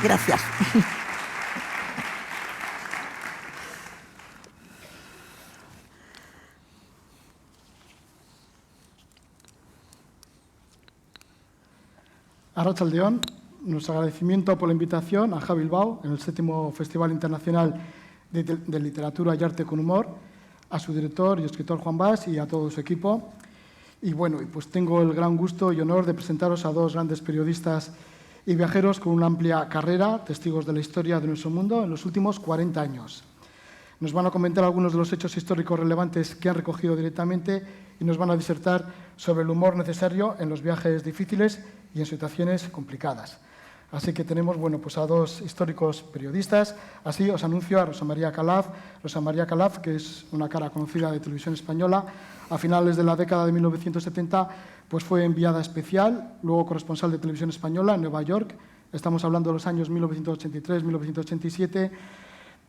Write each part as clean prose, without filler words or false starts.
Gracias. Arratsaldeon, nuestro agradecimiento por la invitación a Javi Bilbao en el 7º Festival Internacional de Literatura y Arte con Humor, a su director y escritor Juan Bas y a todo su equipo. Y bueno, pues tengo el gran gusto y honor de presentaros a dos grandes periodistas y viajeros con una amplia carrera, testigos de la historia de nuestro mundo en los últimos 40 años. Nos van a comentar algunos de los hechos históricos relevantes que han recogido directamente y nos van a disertar sobre el humor necesario en los viajes difíciles y en situaciones complicadas. Así que tenemos pues a dos históricos periodistas. Así os anuncio a Rosa María Calaf. Rosa María Calaf, que es una cara conocida de televisión española, a finales de la década de 1970 pues fue enviada especial, luego corresponsal de televisión española en Nueva York. Estamos hablando de los años 1983-1987.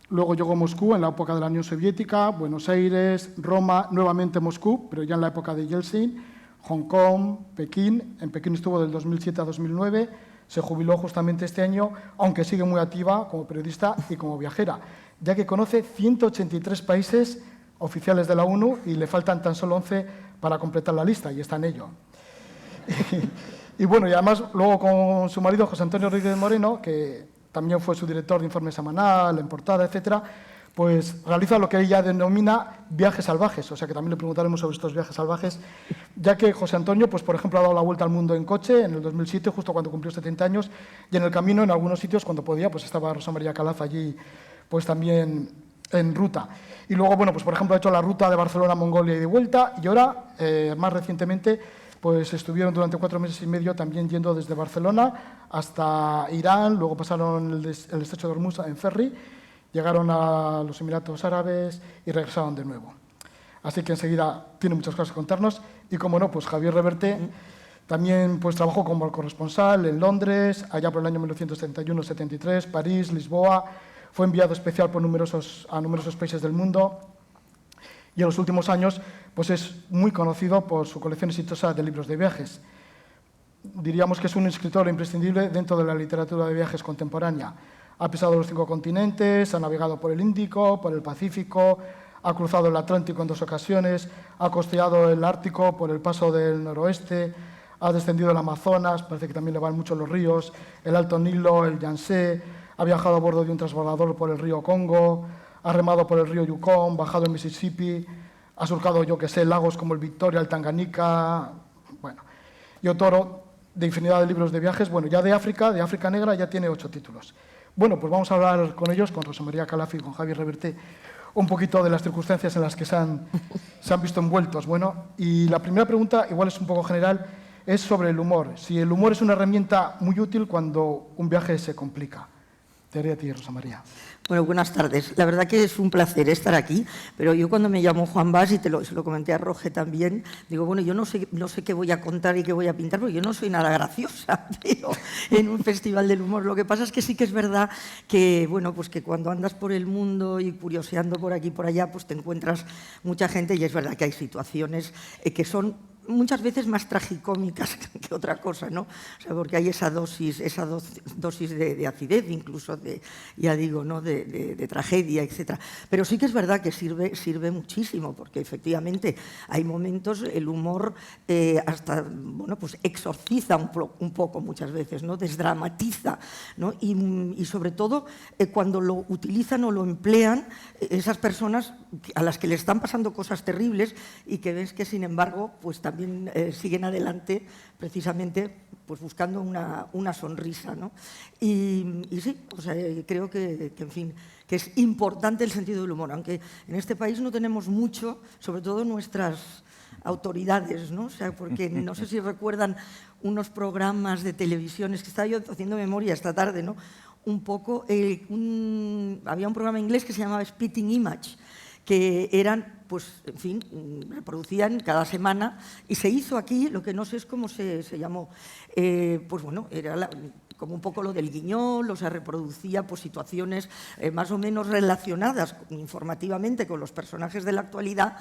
Luego llegó a Moscú en la época de la Unión Soviética, Buenos Aires, Roma, nuevamente Moscú, pero ya en la época de Yeltsin, Hong Kong, Pekín. En Pekín estuvo del 2007 a 2009, se jubiló justamente este año, aunque sigue muy activa como periodista y como viajera, ya que conoce 183 países oficiales de la ONU y le faltan tan solo 11 para completar la lista, y está en ello. Y bueno, y además luego con su marido José Antonio Rodríguez Moreno, que también fue su director de Informe Semanal, en Portada, etcétera, pues realiza lo que ella denomina viajes salvajes, o sea que también le preguntaremos sobre estos viajes salvajes, ya que José Antonio, pues por ejemplo, ha dado la vuelta al mundo en coche en el 2007, justo cuando cumplió 70 años, y en el camino, en algunos sitios, cuando podía, pues estaba Rosa María Calaf allí, pues también en ruta. Y luego, pues por ejemplo, ha hecho la ruta de Barcelona a Mongolia y de vuelta, y ahora, más recientemente, pues estuvieron durante 4 meses y medio también yendo desde Barcelona hasta Irán, luego pasaron el estrecho de Hormuz en ferry, llegaron a los Emiratos Árabes y regresaron de nuevo. Así que enseguida tiene muchas cosas que contarnos. Y como no, pues Javier Reverte también pues trabajó como corresponsal en Londres, allá por el año 1971-73, París, Lisboa. Fue enviado especial a numerosos países del mundo. Y en los últimos años pues es muy conocido por su colección exitosa de libros de viajes. Diríamos que es un escritor imprescindible dentro de la literatura de viajes contemporánea. Ha pisado los 5 continentes, ha navegado por el Índico, por el Pacífico, ha cruzado el Atlántico en 2 ocasiones, ha costeado el Ártico por el paso del noroeste, ha descendido el Amazonas, parece que también le van mucho los ríos, el Alto Nilo, el Yangtze, ha viajado a bordo de un transbordador por el río Congo, ha remado por el río Yukon, bajado el Mississippi, ha surcado, lagos como el Victoria, el Tanganica, y autor de infinidad de libros de viajes. Ya de África Negra, ya tiene 8 títulos. Pues vamos a hablar con ellos, con Rosa María Calaf y con Javier Reverte, un poquito de las circunstancias en las que se han visto envueltos. Y la primera pregunta, igual es un poco general, es sobre el humor. Si el humor es una herramienta muy útil cuando un viaje se complica. Te haré a ti, Rosa María. Bueno, buenas tardes. La verdad que es un placer estar aquí, pero yo cuando me llamo Juan Bas, y se lo comenté a Roge también, digo, yo no sé qué voy a contar y qué voy a pintar, porque yo no soy nada graciosa, pero en un festival del humor. Lo que pasa es que sí que es verdad que, pues que cuando andas por el mundo y curioseando por aquí y por allá, pues te encuentras mucha gente, y es verdad que hay situaciones que son muchas veces más tragicómicas que otra cosa, ¿no? O sea, porque hay esa dosis de acidez, incluso de tragedia, etc. Pero sí que es verdad que sirve muchísimo, porque efectivamente hay momentos, el humor hasta, pues exorciza un poco muchas veces, ¿no? Desdramatiza, ¿no? Y sobre todo cuando lo utilizan o lo emplean esas personas a las que le están pasando cosas terribles y que ves que, sin embargo, pues también siguen adelante precisamente pues buscando una sonrisa, ¿no? Y sí, creo que, en fin, que es importante el sentido del humor, aunque en este país no tenemos mucho, sobre todo nuestras autoridades, ¿no? O sea, porque no sé si recuerdan unos programas de televisión, es que estaba yo haciendo memoria esta tarde, ¿no? Un poco, había un programa inglés que se llamaba Spitting Image, que eran, pues, en fin, reproducían cada semana, y se hizo aquí, lo que no sé es cómo se llamó, era como un poco lo del guiñol, o sea, reproducía pues, situaciones más o menos relacionadas informativamente con los personajes de la actualidad,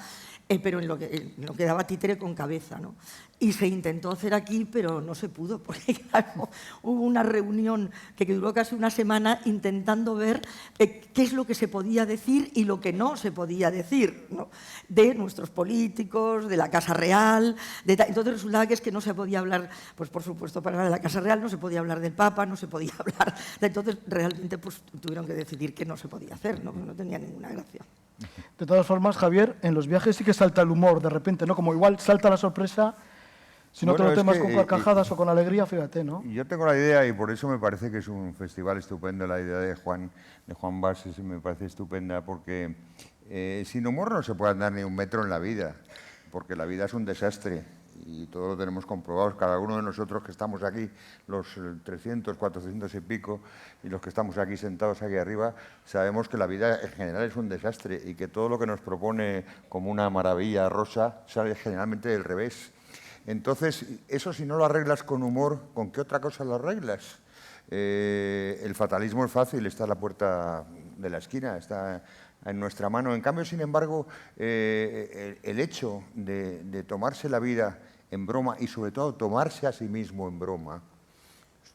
pero en lo que daba títere con cabeza, ¿no? Y se intentó hacer aquí, pero no se pudo, porque claro, hubo una reunión que duró casi una semana intentando ver qué es lo que se podía decir y lo que no se podía decir, ¿no? De nuestros políticos, de la Casa Real, entonces resultaba que es que no se podía hablar, pues por supuesto para la Casa Real no se podía hablar del Papa, no se podía hablar, entonces realmente pues tuvieron que decidir que no se podía hacer, ¿no? No tenía ninguna gracia. De todas formas, Javier, en los viajes sí que salta el humor de repente, ¿no? Como igual salta la sorpresa. Si no te lo temas con carcajadas o con alegría, fíjate, ¿no? Yo tengo la idea, y por eso me parece que es un festival estupendo, la idea de Juan Bas me parece estupenda, porque sin humor no se puede andar ni un metro en la vida, porque la vida es un desastre, y todo lo tenemos comprobado. Cada uno de nosotros que estamos aquí, los 300, 400 y pico, y los que estamos aquí sentados aquí arriba, sabemos que la vida en general es un desastre, y que todo lo que nos propone como una maravilla rosa sale generalmente del revés. Entonces, eso si no lo arreglas con humor, ¿con qué otra cosa lo arreglas? El fatalismo es fácil, está a la puerta de la esquina, está en nuestra mano. En cambio, sin embargo, el hecho de tomarse la vida en broma y sobre todo tomarse a sí mismo en broma,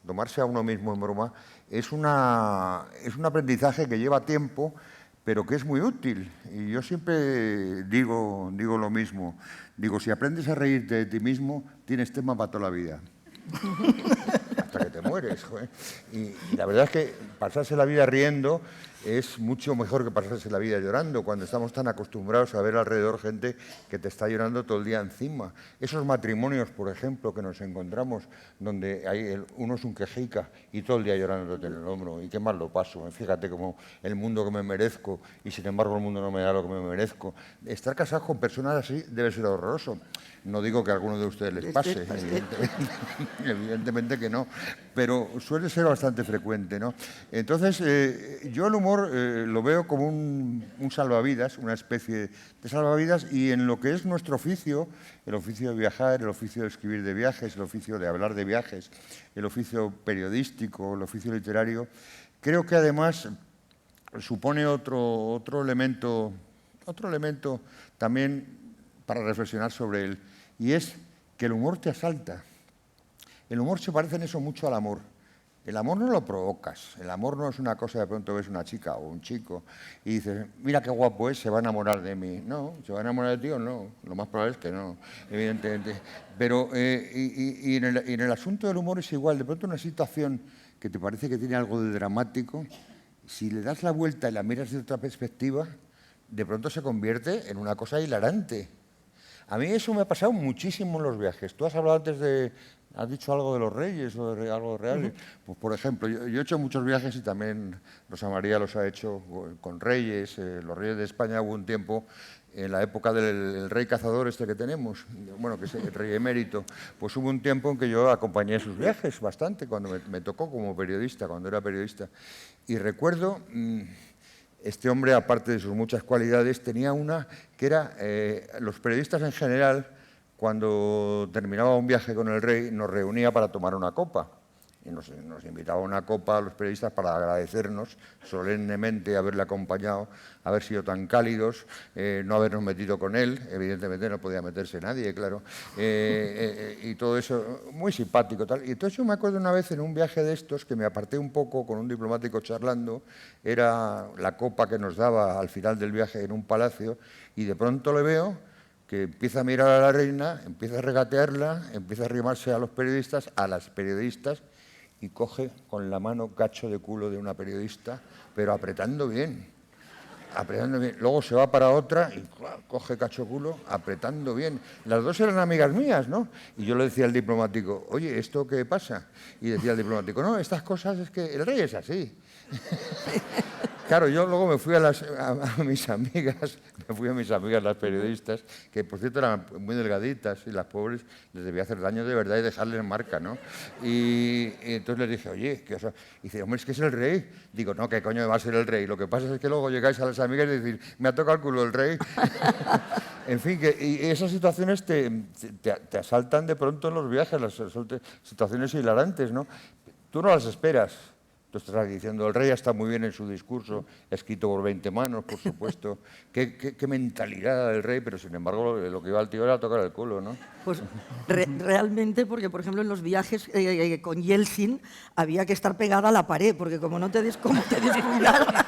tomarse a uno mismo en broma, es un aprendizaje que lleva tiempo, pero que es muy útil. Y yo siempre digo lo mismo. Digo, si aprendes a reírte de ti mismo, tienes tema para toda la vida. Hasta que te mueres, joder. Y la verdad es que pasarse la vida riendo es mucho mejor que pasarse la vida llorando, cuando estamos tan acostumbrados a ver alrededor gente que te está llorando todo el día encima. Esos matrimonios, por ejemplo, que nos encontramos, donde uno es un quejica y todo el día llorándote en el hombro, y qué mal lo paso, fíjate como el mundo que me merezco, y sin embargo el mundo no me da lo que me merezco. Estar casados con personas así debe ser horroroso. No digo que a alguno de ustedes les pase, evidentemente que no, pero suele ser bastante frecuente, ¿no? Entonces, yo el humor lo veo como un salvavidas, una especie de salvavidas, y en lo que es nuestro oficio, el oficio de viajar, el oficio de escribir de viajes, el oficio de hablar de viajes, el oficio periodístico, el oficio literario, creo que además supone otro elemento también para reflexionar sobre él, y es que el humor te asalta. El humor se parece en eso mucho al amor. El amor no lo provocas, el amor no es una cosa de pronto ves una chica o un chico y dices, mira qué guapo es, se va a enamorar de mí. No, ¿se va a enamorar de ti o no? Lo más probable es que no, evidentemente. Pero en el asunto del humor es igual, de pronto una situación que te parece que tiene algo de dramático, si le das la vuelta y la miras de otra perspectiva, de pronto se convierte en una cosa hilarante. A mí eso me ha pasado muchísimo en los viajes. Tú has hablado antes has dicho algo de los reyes o de algo real. Pues, por ejemplo, yo he hecho muchos viajes y también Rosa María los ha hecho con reyes. Los reyes de España hubo un tiempo, en la época del rey cazador este que tenemos, bueno, que es el rey emérito, pues hubo un tiempo en que yo acompañé sus viajes bastante, cuando me tocó como periodista, cuando era periodista. Y recuerdo... Este hombre, aparte de sus muchas cualidades, tenía una que era, los periodistas en general, cuando terminaba un viaje con el rey, nos reunía para tomar una copa. Y nos invitaba a una copa a los periodistas para agradecernos solemnemente haberle acompañado, haber sido tan cálidos, no habernos metido con él, evidentemente no podía meterse nadie, claro, y todo eso, muy simpático. Tal. Y entonces yo me acuerdo una vez en un viaje de estos que me aparté un poco con un diplomático charlando, era la copa que nos daba al final del viaje en un palacio, y de pronto le veo que empieza a mirar a la reina, empieza a regatearla, empieza a arrimarse a los periodistas, a las periodistas, y coge con la mano cacho de culo de una periodista, pero apretando bien. Luego se va para otra y coge cacho culo, apretando bien. Las dos eran amigas mías, ¿no? Y yo le decía al diplomático, oye, ¿esto qué pasa? Y decía el diplomático, no, estas cosas es que el rey es así. Claro, yo luego me fui a mis amigas las periodistas, que por cierto eran muy delgaditas y las pobres les debía hacer daño de verdad y dejarles marca, ¿no? Y entonces les dije, oye, ¿qué os ha...? Y dice, hombre, es que es el rey. Digo, no, ¿qué coño va a ser el rey? Lo que pasa es que luego llegáis a las amigas y decís, me ha tocado el culo el rey. En fin, y esas situaciones te asaltan de pronto en los viajes, las situaciones hilarantes, ¿no? Tú no las esperas. Tú estás diciendo, el rey está muy bien en su discurso, escrito por 20 manos, por supuesto. Qué mentalidad del rey, pero sin embargo lo que iba al tío era tocar el culo, ¿no? Pues realmente, porque por ejemplo en los viajes con Yeltsin había que estar pegada a la pared, porque como no te descuidaras,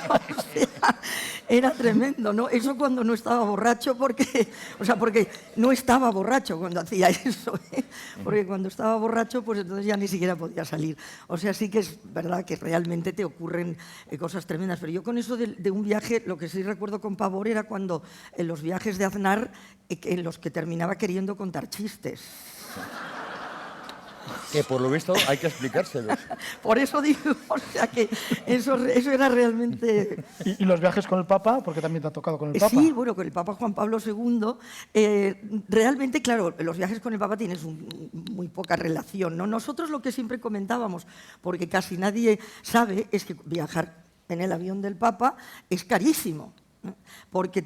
o sea, era tremendo, ¿no? Eso cuando no estaba borracho, porque no estaba borracho cuando hacía eso, ¿eh? Porque cuando estaba borracho, pues entonces ya ni siquiera podía salir. O sea, sí que es verdad que realmente te ocurren cosas tremendas, pero yo con eso de un viaje, lo que sí recuerdo con pavor era cuando en los viajes de Aznar, en los que terminaba queriendo contar chistes. Que por lo visto hay que explicárselos. Por eso digo, o sea que eso era realmente... ¿Y los viajes con el Papa? Porque también te ha tocado con el Papa. Sí, bueno, con el Papa Juan Pablo II, realmente, claro, los viajes con el Papa tienes muy poca relación, ¿no? Nosotros lo que siempre comentábamos, porque casi nadie sabe, es que viajar en el avión del Papa es carísimo, ¿no? Porque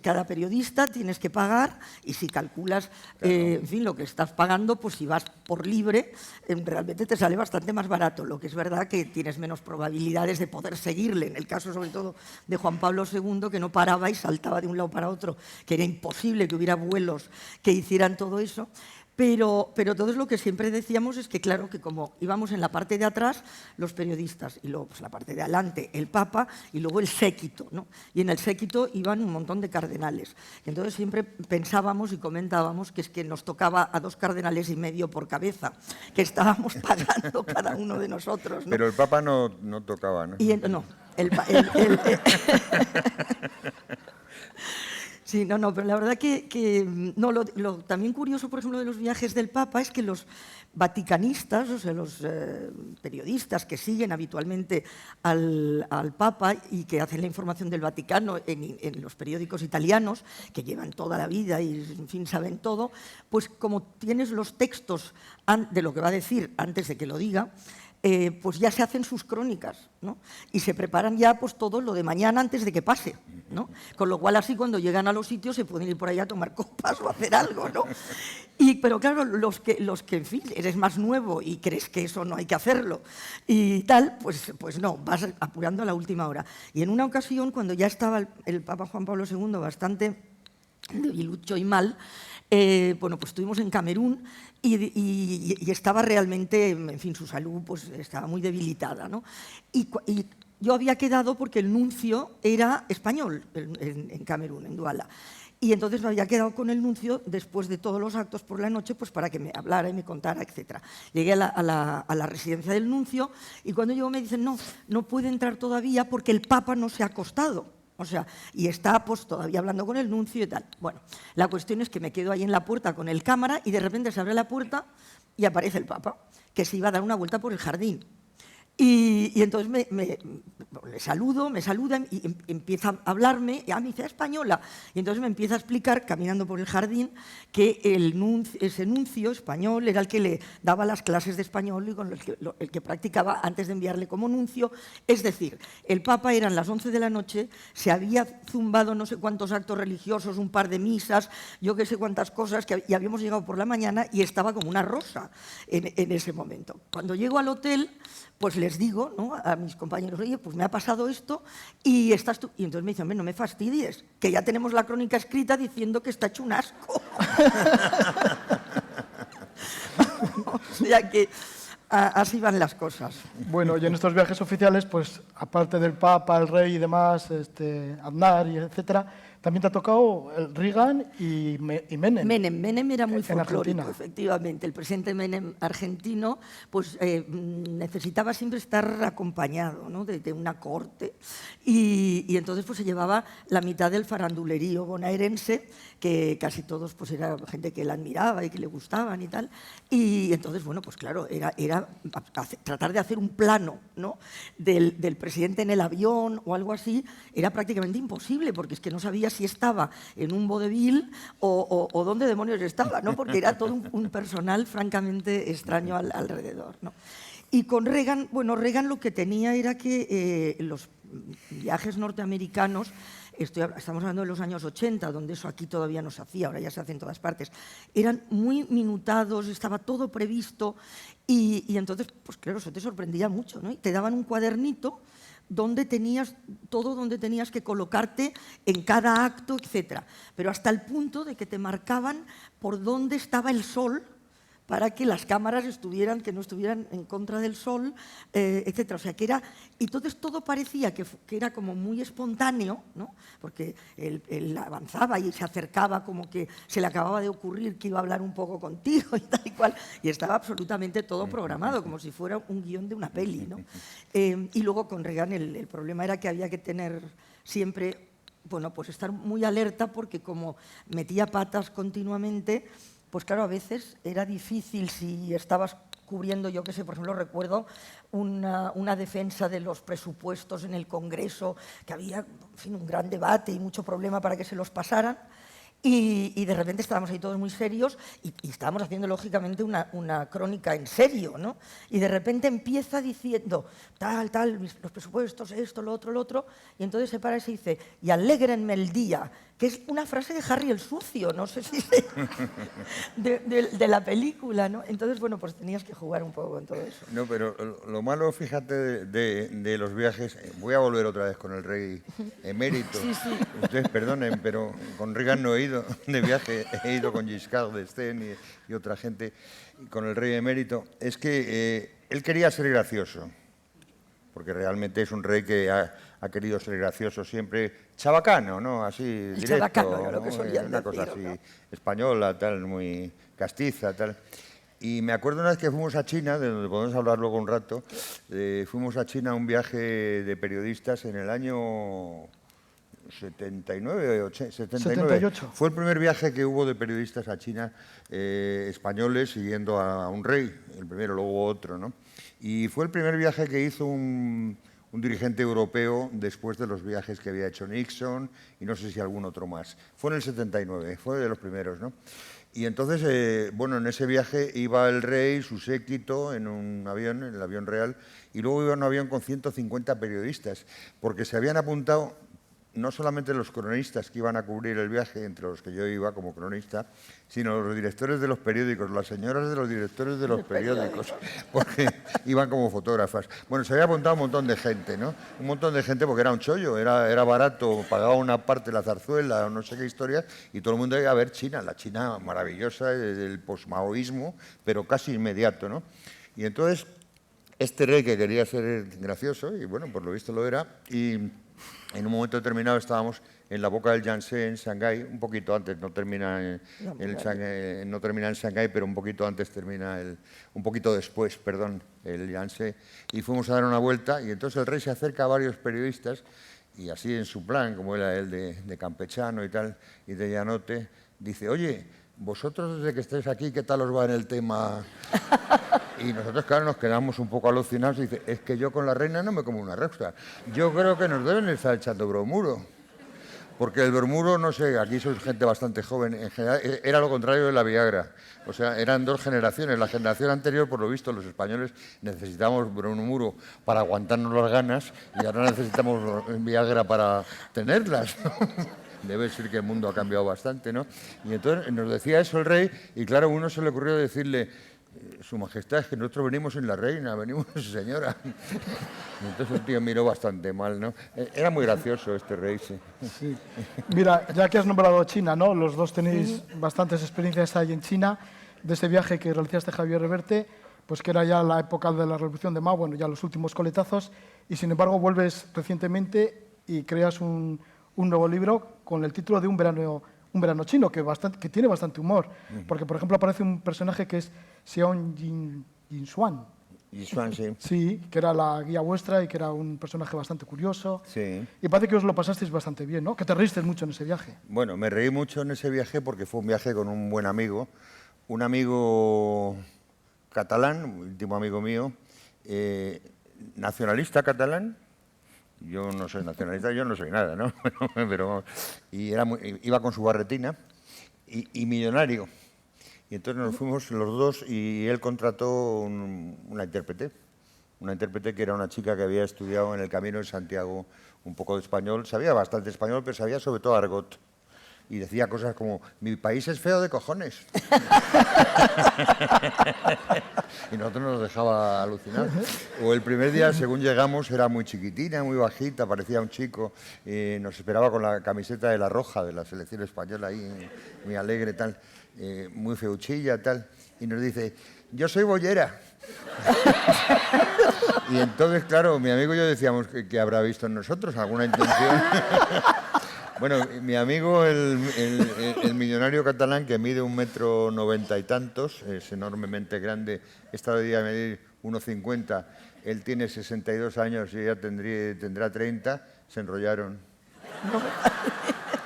cada periodista tienes que pagar y si calculas, claro, en fin, lo que estás pagando, pues si vas por libre, realmente te sale bastante más barato. Lo que es verdad que tienes menos probabilidades de poder seguirle, en el caso sobre todo de Juan Pablo II, que no paraba y saltaba de un lado para otro, que era imposible que hubiera vuelos que hicieran todo eso. Pero entonces lo que siempre decíamos es que, claro, que como íbamos en la parte de atrás, los periodistas, y luego pues, la parte de adelante, el Papa, y luego el séquito, ¿no? Y en el séquito iban un montón de cardenales. Y entonces siempre pensábamos y comentábamos que es que nos tocaba a 2,5 cardenales por cabeza, que estábamos pagando cada uno de nosotros, ¿no? Pero el Papa no tocaba, ¿no? No, Sí, no, pero la verdad que no, lo también curioso, por ejemplo, de los viajes del Papa es que los vaticanistas, o sea, los periodistas que siguen habitualmente al Papa y que hacen la información del Vaticano en los periódicos italianos, que llevan toda la vida y, en fin, saben todo, pues como tienes los textos de lo que va a decir antes de que lo diga, pues ya se hacen sus crónicas, ¿no? Y se preparan ya pues todo lo de mañana antes de que pase, ¿no? Con lo cual así cuando llegan a los sitios se pueden ir por ahí a tomar copas o hacer algo, ¿no? Pero claro, los que en fin, eres más nuevo y crees que eso no hay que hacerlo y tal, pues no, vas apurando a la última hora. Y en una ocasión, cuando ya estaba el Papa Juan Pablo II bastante debilucho y mal, bueno, pues estuvimos en Camerún y estaba realmente, en fin, su salud pues estaba muy debilitada, ¿no? Y yo había quedado porque el nuncio era español en Camerún, en Duala. Y entonces me había quedado con el nuncio después de todos los actos por la noche, pues para que me hablara y me contara, etc. Llegué a la residencia del nuncio y cuando llego me dicen, no puede entrar todavía porque el Papa no se ha acostado. O sea, y está pues todavía hablando con el nuncio y tal. Bueno, la cuestión es que me quedo ahí en la puerta con el cámara y de repente se abre la puerta y aparece el Papa, que se iba a dar una vuelta por el jardín. Y entonces le saludo, me saludan y empieza a hablarme, me dice, española. Y entonces me empieza a explicar, caminando por el jardín, que ese nuncio español era el que le daba las clases de español y con el que practicaba antes de enviarle como nuncio. Es decir, el Papa eran las 11 de la noche, se había zumbado no sé cuántos actos religiosos, un par de misas, yo qué sé cuántas cosas, y habíamos llegado por la mañana y estaba como una rosa en ese momento. Cuando llego al hotel, pues les digo, ¿no?, a mis compañeros, oye, pues me ha pasado esto y estás tú. Y entonces me dicen, no me fastidies, que ya tenemos la crónica escrita diciendo que está hecho un asco. O sea que así van las cosas. Bueno, y en estos viajes oficiales, pues aparte del Papa, el Rey y demás, Aznar y etcétera, también te ha tocado el Reagan y Menem. Menem era muy folclórico, Argentina. efectivamente. El presidente Menem argentino pues, necesitaba siempre estar acompañado, ¿no?, de una corte y entonces pues, se llevaba la mitad del farandulerío bonaerense, que casi todos pues, era gente que él admiraba y que le gustaban y tal. Y entonces, bueno, pues claro, era tratar de hacer un plano, ¿no?, del presidente en el avión o algo así, era prácticamente imposible, porque es que no sabía si estaba en un vodevil o dónde demonios estaba, ¿no?, porque era todo un personal francamente extraño alrededor, ¿no? Y con Reagan, bueno, Reagan lo que tenía era que los viajes norteamericanos estamos hablando de los años 80, donde eso aquí todavía no se hacía, ahora ya se hace en todas partes, eran muy minutados, estaba todo previsto y entonces, pues claro, eso te sorprendía mucho, ¿no? Y te daban un cuadernito donde tenías todo, donde tenías que colocarte en cada acto, etcétera. Pero hasta el punto de que te marcaban por dónde estaba el sol para que las cámaras que no estuvieran en contra del sol, etcétera. O sea, que era... Y entonces todo parecía que era como muy espontáneo, ¿no? Porque él avanzaba y se acercaba como que se le acababa de ocurrir que iba a hablar un poco contigo y tal y cual, y estaba absolutamente todo programado, como si fuera un guión de una peli, ¿no? Y luego con Reagan el problema era que había que tener siempre, bueno, pues estar muy alerta porque como metía patas continuamente, pues claro, a veces era difícil si estabas cubriendo, yo qué sé, por ejemplo, recuerdo una defensa de los presupuestos en el Congreso, que había, en fin, un gran debate y mucho problema para que se los pasaran, y de repente estábamos ahí todos muy serios y estábamos haciendo, lógicamente, una crónica en serio, ¿no? Y de repente empieza diciendo, tal, los presupuestos, esto, lo otro, y entonces se para y se dice, y alégrenme el día, que es una frase de Harry el Sucio, no sé si de la película, ¿no? Entonces, bueno, pues tenías que jugar un poco con todo eso. No, pero lo malo, fíjate, de los viajes, voy a volver otra vez con el rey emérito. Sí, sí. Ustedes perdonen, pero con Reagan no he ido de viaje, he ido con Giscard d'Estaing y otra gente, y con el rey emérito. Es que él quería ser gracioso, porque realmente es un rey que ha querido ser gracioso siempre, chabacano, ¿no? Así, directo, chabacano era lo que ¿no? solían Una cosa decir, así, ¿no? española, tal, muy castiza, tal. Y me acuerdo una vez que fuimos a China, de donde podemos hablar luego un rato, fuimos a China a un viaje de periodistas en el año 79, 78. Fue el primer viaje que hubo de periodistas a China, españoles, siguiendo a un rey, el primero, luego otro, ¿no? Y fue el primer viaje que hizo un dirigente europeo después de los viajes que había hecho Nixon y no sé si algún otro más. Fue en el 79, fue de los primeros, ¿no? Y entonces, bueno, en ese viaje iba el rey, su séquito, en un avión, en el avión real, y luego iba en un avión con 150 periodistas, porque se habían apuntado no solamente los cronistas que iban a cubrir el viaje, entre los que yo iba como cronista, sino los directores de los periódicos, las señoras de los directores de los periódicos, porque iban como fotógrafas. Bueno, se había apuntado un montón de gente, ¿no? Un montón de gente porque era un chollo, era barato, pagaba una parte la zarzuela o no sé qué historia, y todo el mundo iba a ver China, la China maravillosa, del posmaoísmo, pero casi inmediato, ¿no? Y entonces, este rey que quería ser gracioso, y bueno, por lo visto lo era, y en un momento determinado estábamos en la boca del Yangtze en Shanghái, un poquito antes, no termina en Shanghái, pero un poquito antes un poquito después, perdón, el Yangtze, y fuimos a dar una vuelta y entonces el rey se acerca a varios periodistas y así en su plan, como era él de campechano y tal, y de llanote, dice, oye, vosotros desde que estáis aquí, ¿qué tal os va en el tema? Y nosotros, claro, nos quedamos un poco alucinados y dice, es que yo con la reina no me como una rosca. Yo creo que nos deben estar echando bromuro. Porque el bromuro, no sé, aquí sois gente bastante joven, en general, era lo contrario de la Viagra. O sea, eran dos generaciones. La generación anterior, por lo visto, los españoles necesitamos bromuro para aguantarnos las ganas y ahora necesitamos Viagra para tenerlas, ¿no? Debe ser que el mundo ha cambiado bastante, ¿no? Y entonces nos decía eso el rey y claro, a uno se le ocurrió decirle, Su Majestad, es que nosotros venimos en la reina, venimos en su señora. Y entonces el tío miró bastante mal, ¿no? Era muy gracioso este rey, sí. Sí. Mira, ya que has nombrado China, ¿no? Los dos tenéis bastantes experiencias ahí en China, de ese viaje que realizaste Javier Reverte, pues que era ya la época de la Revolución de Mao, bueno, ya los últimos coletazos, y sin embargo vuelves recientemente y creas un nuevo libro con el título de Un verano chino, que tiene bastante humor, porque, por ejemplo, aparece un personaje que es Xiao Jinshuan. Jinshuan, sí. Sí, que era la guía vuestra y que era un personaje bastante curioso. Sí. Y parece que os lo pasasteis bastante bien, ¿no? Que te reíste mucho en ese viaje. Bueno, me reí mucho en ese viaje porque fue un viaje con un buen amigo, un amigo catalán, un íntimo amigo mío, nacionalista catalán. Yo no soy nacionalista, yo no soy nada, ¿no? Pero, iba con su barretina y millonario. Y entonces nos fuimos los dos y él contrató una intérprete una intérprete que era una chica que había estudiado en el Camino de Santiago un poco de español, sabía bastante español, pero sabía sobre todo argot. Y decía cosas como, mi país es feo de cojones. Y nosotros nos dejaba alucinar. O el primer día, según llegamos, era muy chiquitina, muy bajita, parecía un chico. Nos esperaba con la camiseta de la Roja, de la selección española, ahí, muy alegre, tal, muy feuchilla, tal. Y nos dice, yo soy bollera. Y entonces, claro, mi amigo y yo decíamos que habrá visto en nosotros alguna intención. Bueno, mi amigo, el millonario catalán, que mide 1,90 m y tantos, es enormemente grande, esta día a medir 1,50 m, él tiene 62 años y ella tendrá 30, se enrollaron.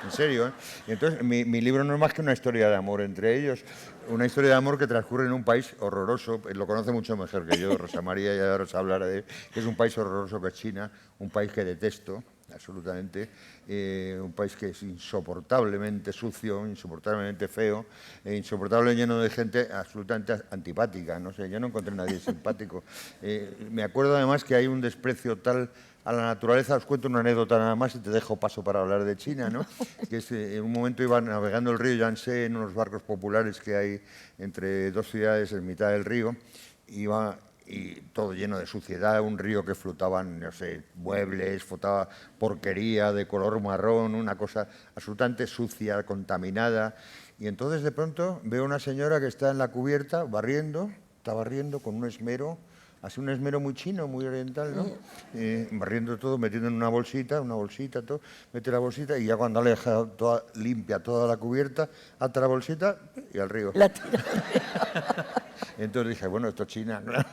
En serio, ¿eh? Y entonces, mi libro no es más que una historia de amor entre ellos, una historia de amor que transcurre en un país horroroso, lo conoce mucho mejor que yo, Rosa María, y ahora os hablará de él, que es un país horroroso que es China, un país que detesto, absolutamente, un país que es insoportablemente sucio, insoportablemente feo, insoportable lleno de gente absolutamente antipática, no sé, yo no encontré a nadie simpático. Me acuerdo además que hay un desprecio tal a la naturaleza. Os cuento una anécdota nada más y te dejo paso para hablar de China, ¿no? Que es, en un momento iba navegando el río Yangtze en unos barcos populares que hay entre dos ciudades en mitad del río, y todo lleno de suciedad, un río que flotaban, no sé, muebles, flotaba porquería de color marrón, una cosa absolutamente sucia, contaminada. Y entonces de pronto veo una señora que está en la cubierta está barriendo con un esmero, así un esmero muy chino, muy oriental, ¿no? Barriendo todo, metiendo en una bolsita, todo, mete la bolsita y ya cuando le deja toda limpia toda la cubierta, ata la bolsita y al río. La tira. Entonces dije, bueno, esto es China, claro.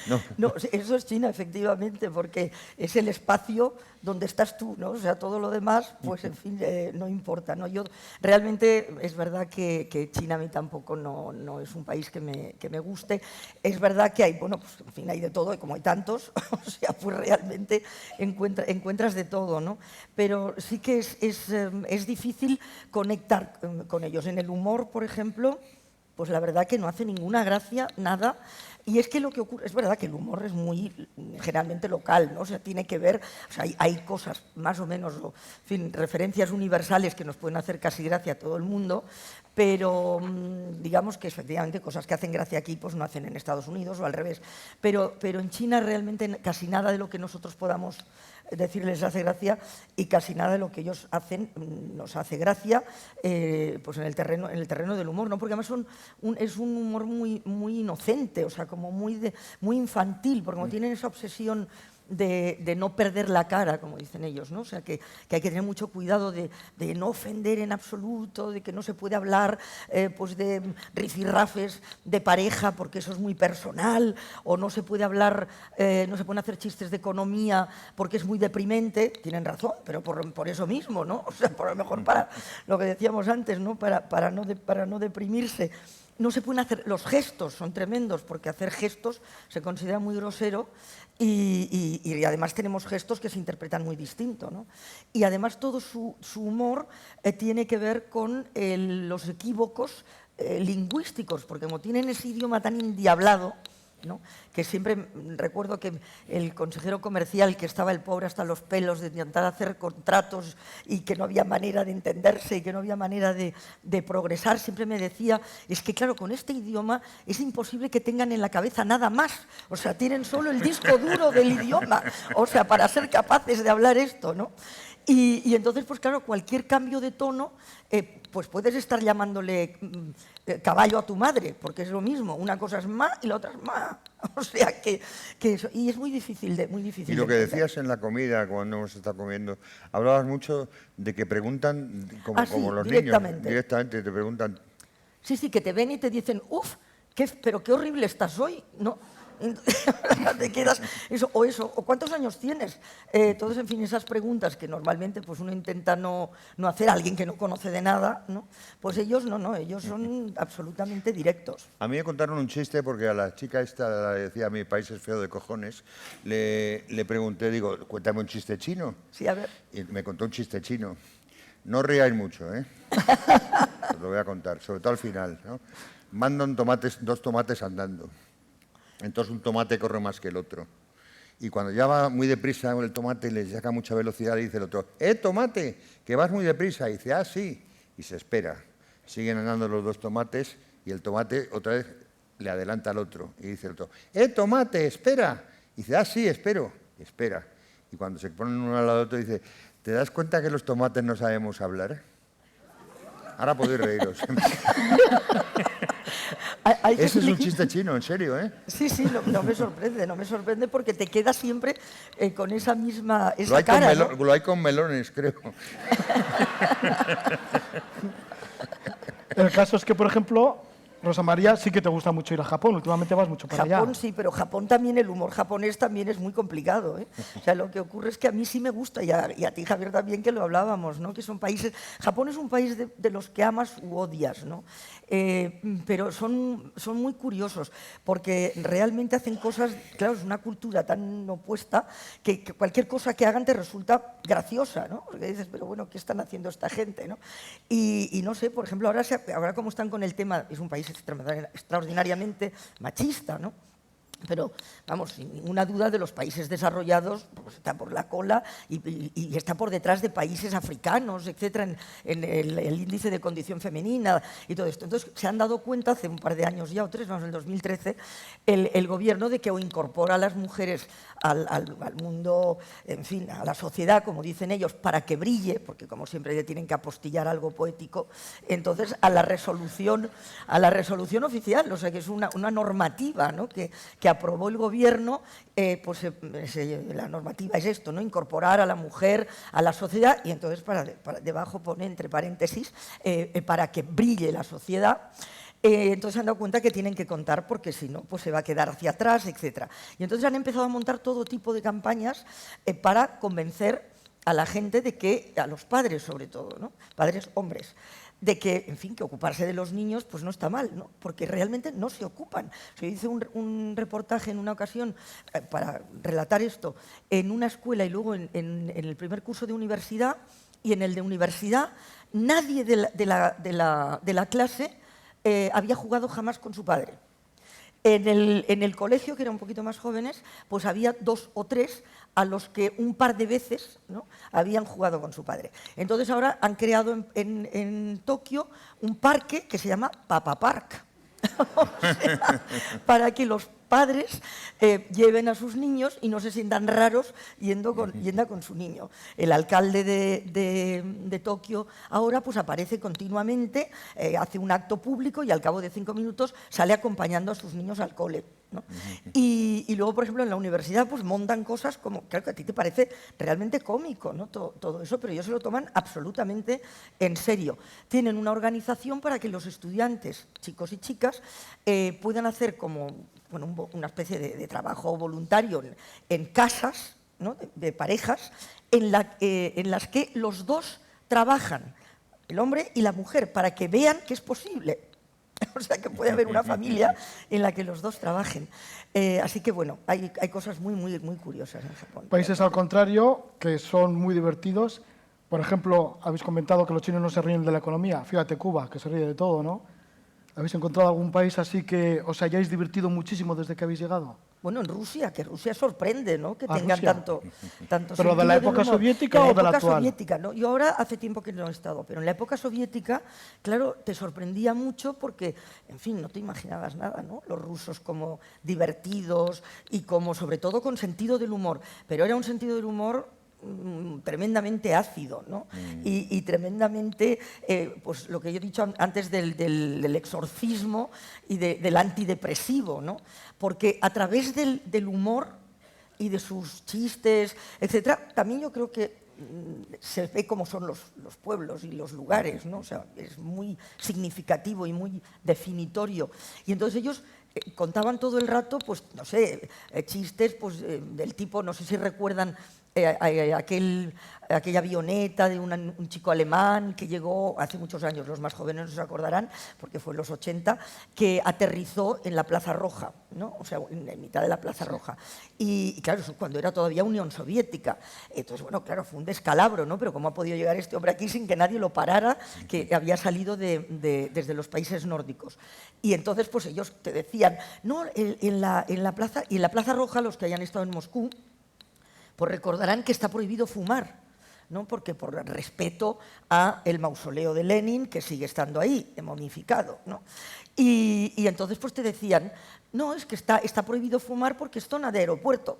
No. No, eso es China, efectivamente, porque es el espacio donde estás tú, ¿no? O sea, todo lo demás, pues en fin, no importa, ¿no? Yo realmente es verdad que China a mí tampoco no es un país que me guste. Es verdad que hay, bueno, pues en fin, hay de todo, y como hay tantos, o sea, pues realmente encuentras de todo, ¿no? Pero sí que es difícil conectar con ellos. En el humor, por ejemplo, pues la verdad que no hace ninguna gracia, nada. Y es que lo que ocurre, es verdad que el humor es muy generalmente local, ¿no? O sea, tiene que ver, o sea, hay cosas más o menos, en fin, referencias universales que nos pueden hacer casi gracia a todo el mundo, pero digamos que efectivamente cosas que hacen gracia aquí pues no hacen en Estados Unidos o al revés. Pero en China realmente casi nada de lo que nosotros podamos decir les hace gracia y casi nada de lo que ellos hacen nos hace gracia, pues en el terreno del humor, ¿no? Porque además es un humor muy inocente, o sea, como muy infantil, porque como tienen esa obsesión de no perder la cara, como dicen ellos, ¿no? O sea, que hay que tener mucho cuidado de no ofender en absoluto, de que no se puede hablar pues de rifirrafes de pareja porque eso es muy personal, o no se puede hablar, no se pueden hacer chistes de economía porque es muy deprimente. Tienen razón, pero por eso mismo, ¿no? O sea, por lo mejor para lo que decíamos antes, ¿no? Para no deprimirse. No se pueden hacer, los gestos son tremendos, porque hacer gestos se considera muy grosero y además tenemos gestos que se interpretan muy distinto, ¿no? Y además todo su humor tiene que ver con los equívocos lingüísticos, porque como tienen ese idioma tan endiablado, ¿no? Que siempre recuerdo que el consejero comercial, que estaba el pobre hasta los pelos de intentar hacer contratos y que no había manera de entenderse y que no había manera de progresar, siempre me decía, es que claro, con este idioma es imposible que tengan en la cabeza nada más, o sea, tienen solo el disco duro del idioma, o sea, para ser capaces de hablar esto, ¿no? Y entonces, pues claro, cualquier cambio de tono, pues puedes estar llamándole caballo a tu madre, porque es lo mismo, una cosa es ma y la otra es ma. O sea que eso, y es muy difícil Y lo que decías en la comida, cuando hemos estado comiendo, hablabas mucho de que preguntan, como los niños, directamente te preguntan. Sí, que te ven y te dicen, uff, pero qué horrible estás hoy, ¿no? Te quedas eso, o ¿cuántos años tienes? Todos, en fin, esas preguntas que normalmente pues uno intenta no hacer a alguien que no conoce de nada, ¿no? Pues ellos no, ellos son absolutamente directos. A mí me contaron un chiste porque a la chica esta le decía, mi país es feo de cojones, le pregunté, digo, cuéntame un chiste chino. Sí, a ver. Y me contó un chiste chino. No ríais mucho, ¿eh? Os lo voy a contar, sobre todo al final, ¿no? Mandan dos tomates andando. Entonces un tomate corre más que el otro. Y cuando ya va muy deprisa con el tomate, le saca mucha velocidad, le dice el otro, tomate, que vas muy deprisa. Y dice, sí. Y se espera. Siguen andando los dos tomates y el tomate otra vez le adelanta al otro. Y dice el otro, tomate, espera. Y dice, sí, espero. Y espera. Y cuando se ponen uno al lado del otro, dice, ¿te das cuenta que los tomates no sabemos hablar? Ahora podéis reíros. Ese es un chiste chino, en serio, ¿eh? Sí, no me sorprende porque te queda siempre con esa misma esa lo hay con melones, creo. El caso es que, por ejemplo, Rosa María, sí que te gusta mucho ir a Japón. Últimamente vas mucho para allá. Japón sí, pero Japón también, el humor japonés también es muy complicado, ¿eh? O sea, lo que ocurre es que a mí sí me gusta, y a ti, Javier, también, que lo hablábamos, ¿no? Que son países... Japón es un país de los que amas u odias, ¿no? Pero son muy curiosos, porque realmente hacen cosas... Claro, es una cultura tan opuesta que cualquier cosa que hagan te resulta graciosa, ¿no? Porque dices, pero bueno, ¿qué están haciendo esta gente, no? Y no sé, por ejemplo, ahora como están con el tema, es un país extraordinariamente machista, ¿no? Pero, vamos, sin ninguna duda, de los países desarrollados, pues está por la cola y está por detrás de países africanos, etcétera, en el índice de condición femenina y todo esto. Entonces, se han dado cuenta hace un par de años ya, o 3, vamos, en el 2013, el gobierno de que o incorpora a las mujeres al mundo, en fin, a la sociedad, como dicen ellos, para que brille, porque como siempre le tienen que apostillar algo poético, entonces a la resolución oficial, o sea, que es una normativa, ¿no? que aprobó el gobierno, la normativa es esto, ¿no? Incorporar a la mujer a la sociedad, y entonces debajo pone entre paréntesis para que brille la sociedad. Entonces se han dado cuenta que tienen que contar, porque si no, pues se va a quedar hacia atrás, etc. Y entonces han empezado a montar todo tipo de campañas para convencer a la gente de que, a los padres sobre todo, ¿no? Padres hombres, de que, en fin, que ocuparse de los niños pues no está mal, ¿no? Porque realmente no se ocupan. Yo hice un reportaje en una ocasión para relatar esto en una escuela y luego en el primer curso de universidad, y en el de universidad nadie de la clase había jugado jamás con su padre. En el colegio, que era un poquito más jóvenes, pues había 2 o 3 a los que un par de veces, ¿no?, habían jugado con su padre. Entonces ahora han creado en Tokio un parque que se llama Papa Park. O sea, para que los padres lleven a sus niños y no se sientan raros yendo con su niño. El alcalde de Tokio ahora pues aparece continuamente, hace un acto público y al cabo de 5 minutos sale acompañando a sus niños al cole, ¿no? Y luego, por ejemplo, en la universidad pues montan cosas como, claro que a ti te parece realmente cómico, ¿no?, todo eso, pero ellos se lo toman absolutamente en serio. Tienen una organización para que los estudiantes, chicos y chicas, puedan hacer como, bueno, una especie de trabajo voluntario en casas, ¿no?, de parejas, en las que los dos trabajan, el hombre y la mujer, para que vean que es posible. O sea, que puede haber una familia en la que los dos trabajen. Así que, bueno, hay cosas muy, muy, muy curiosas en Japón. Países al contrario, que son muy divertidos. Por ejemplo, habéis comentado que los chinos no se ríen de la economía. Fíjate, Cuba, que se ríe de todo, ¿no? ¿Habéis encontrado algún país así que os hayáis divertido muchísimo desde que habéis llegado? Bueno, en Rusia, que Rusia sorprende, ¿no?, que tengan Rusia. tanto ¿Pero de la época soviética o de la actual? De la época soviética, ¿no? Yo ahora hace tiempo que no he estado, pero en la época soviética, claro, te sorprendía mucho porque, en fin, no te imaginabas nada, ¿no? Los rusos como divertidos y como, sobre todo, con sentido del humor. Pero era un sentido del humor tremendamente ácido, ¿no? Y tremendamente, pues lo que yo he dicho antes del exorcismo y del antidepresivo, ¿no? Porque a través del humor y de sus chistes, etcétera, también yo creo que se ve cómo son los pueblos y los lugares, ¿no? O sea, es muy significativo y muy definitorio. Y entonces ellos contaban todo el rato, pues, no sé, chistes pues, del tipo, no sé si recuerdan aquella avioneta de un chico alemán que llegó hace muchos años, los más jóvenes no se acordarán, porque fue en los 80, que aterrizó en la Plaza Roja, ¿no? O sea, en mitad de la Plaza Roja. Y claro, eso cuando era todavía Unión Soviética. Entonces, bueno, claro, fue un descalabro, ¿no? Pero ¿cómo ha podido llegar este hombre aquí sin que nadie lo parara, que había salido desde los países nórdicos? Y entonces, pues ellos te decían, no, en la Plaza Roja, los que hayan estado en Moscú, pues recordarán que está prohibido fumar, ¿no? Porque por respeto al mausoleo de Lenin, que sigue estando ahí, momificado, ¿no? Y entonces pues te decían, no, es que está prohibido fumar porque es zona de aeropuerto.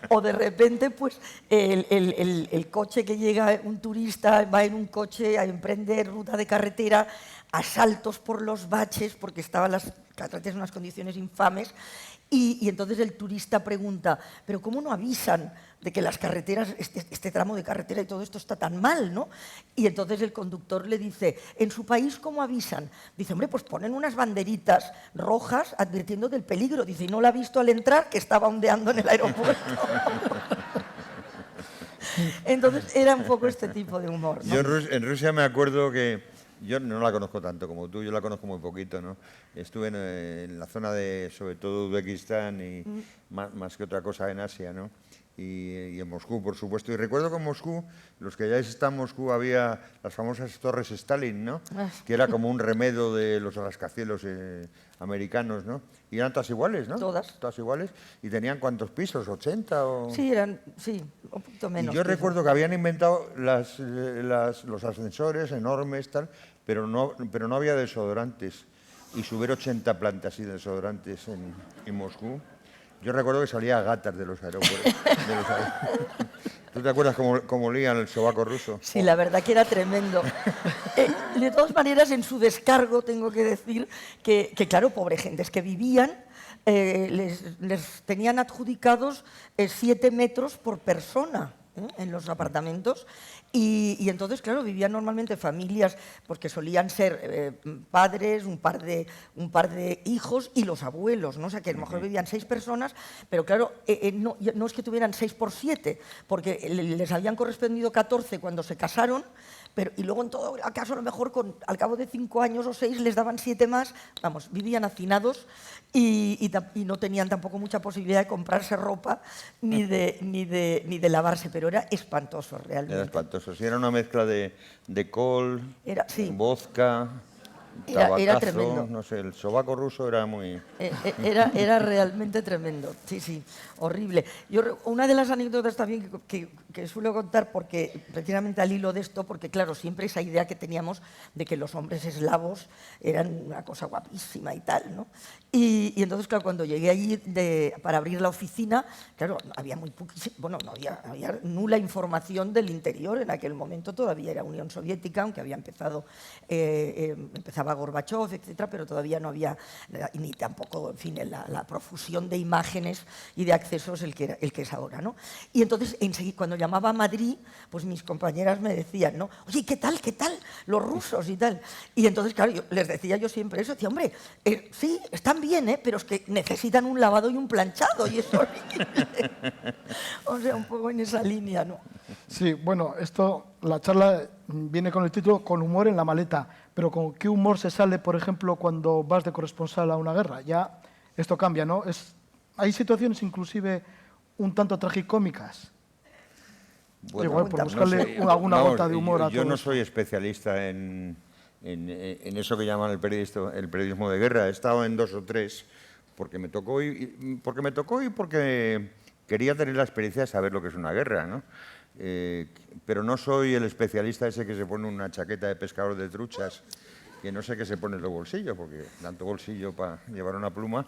O de repente, pues, el coche que llega, un turista va en un coche a emprender ruta de carretera, asaltos por los baches, porque estaban las carreteras en unas condiciones infames, y entonces el turista pregunta, ¿pero cómo no avisan de que las carreteras, este tramo de carretera y todo esto está tan mal, ¿no? Y entonces el conductor le dice, ¿en su país cómo avisan? Dice, hombre, pues ponen unas banderitas rojas advirtiendo del peligro. Dice, y no la ha visto al entrar, que estaba ondeando en el aeropuerto. Entonces era un poco este tipo de humor, ¿no? Yo en Rusia me acuerdo que yo no la conozco tanto como tú, yo la conozco muy poquito, ¿no? Estuve en la zona de, sobre todo, Uzbekistán y más que otra cosa en Asia, ¿no? Y en Moscú, por supuesto. Y recuerdo que en Moscú, los que ya están en Moscú, había las famosas torres Stalin, ¿no? Que era como un remedo de los rascacielos americanos, ¿no? Y eran todas iguales, ¿no? Todas. Todas iguales. ¿Y tenían cuántos pisos? ¿80 o...? Sí, un poquito menos. Y yo recuerdo que habían inventado los ascensores enormes, tal, pero no había desodorantes. Y subir 80 plantas y desodorantes en Moscú. Yo recuerdo que salía gatas de los aeropuertos. ¿Tú te acuerdas cómo olían el sobaco ruso? Sí, la verdad que era tremendo. De todas maneras, en su descargo tengo que decir que claro, pobre gentes que vivían, les tenían adjudicados 7 metros por persona en los apartamentos. Y entonces, claro, vivían normalmente familias, porque solían ser padres, un par de hijos y los abuelos, ¿no? O sea, que a lo mejor vivían 6 personas, pero claro, no es que tuvieran 6 por 7, porque les habían correspondido 14 cuando se casaron, y luego en todo caso, a lo mejor al cabo de 5 años o 6 les daban 7 más, vamos, vivían hacinados y no tenían tampoco mucha posibilidad de comprarse ropa ni de lavarse, pero era espantoso realmente. Era espantoso. Sí, era una mezcla de col, sí. vodka, tabacazo, era tremendo. No sé, el sobaco ruso era muy... Era realmente tremendo, sí, horrible. Una de las anécdotas también que suelo contar, porque precisamente al hilo de esto, porque claro, siempre esa idea que teníamos de que los hombres eslavos eran una cosa guapísima y tal, ¿no? Y entonces, claro, cuando llegué allí para abrir la oficina, claro, había había nula información del interior. En aquel momento todavía era Unión Soviética, aunque había empezaba Gorbachov, etcétera, pero todavía no había, ni tampoco, en fin, la profusión de imágenes y de accesos el que es ahora, ¿no? Y entonces, enseguida, cuando llamaba a Madrid, pues mis compañeras me decían, ¿no? Oye, ¿qué tal? Los rusos y tal. Y entonces, claro, les decía yo siempre eso, decía, hombre, sí, están bien, pero es que necesitan un lavado y un planchado, y es horrible. O sea, un poco en esa línea, ¿no? Sí, bueno, la charla viene con el título Con humor en la maleta, pero ¿con qué humor se sale, por ejemplo, cuando vas de corresponsal a una guerra? Ya esto cambia, ¿no? Hay situaciones inclusive un tanto tragicómicas. Bueno, igual, por buscarle alguna gota de humor a yo todo no esto. soy especialista en eso que llaman el periodismo de guerra. He estado en 2 o 3 porque me tocó y porque quería tener la experiencia de saber lo que es una guerra, ¿no? Pero no soy el especialista ese que se pone una chaqueta de pescador de truchas, que no sé qué se pone en los bolsillos, porque tanto bolsillo para llevar una pluma,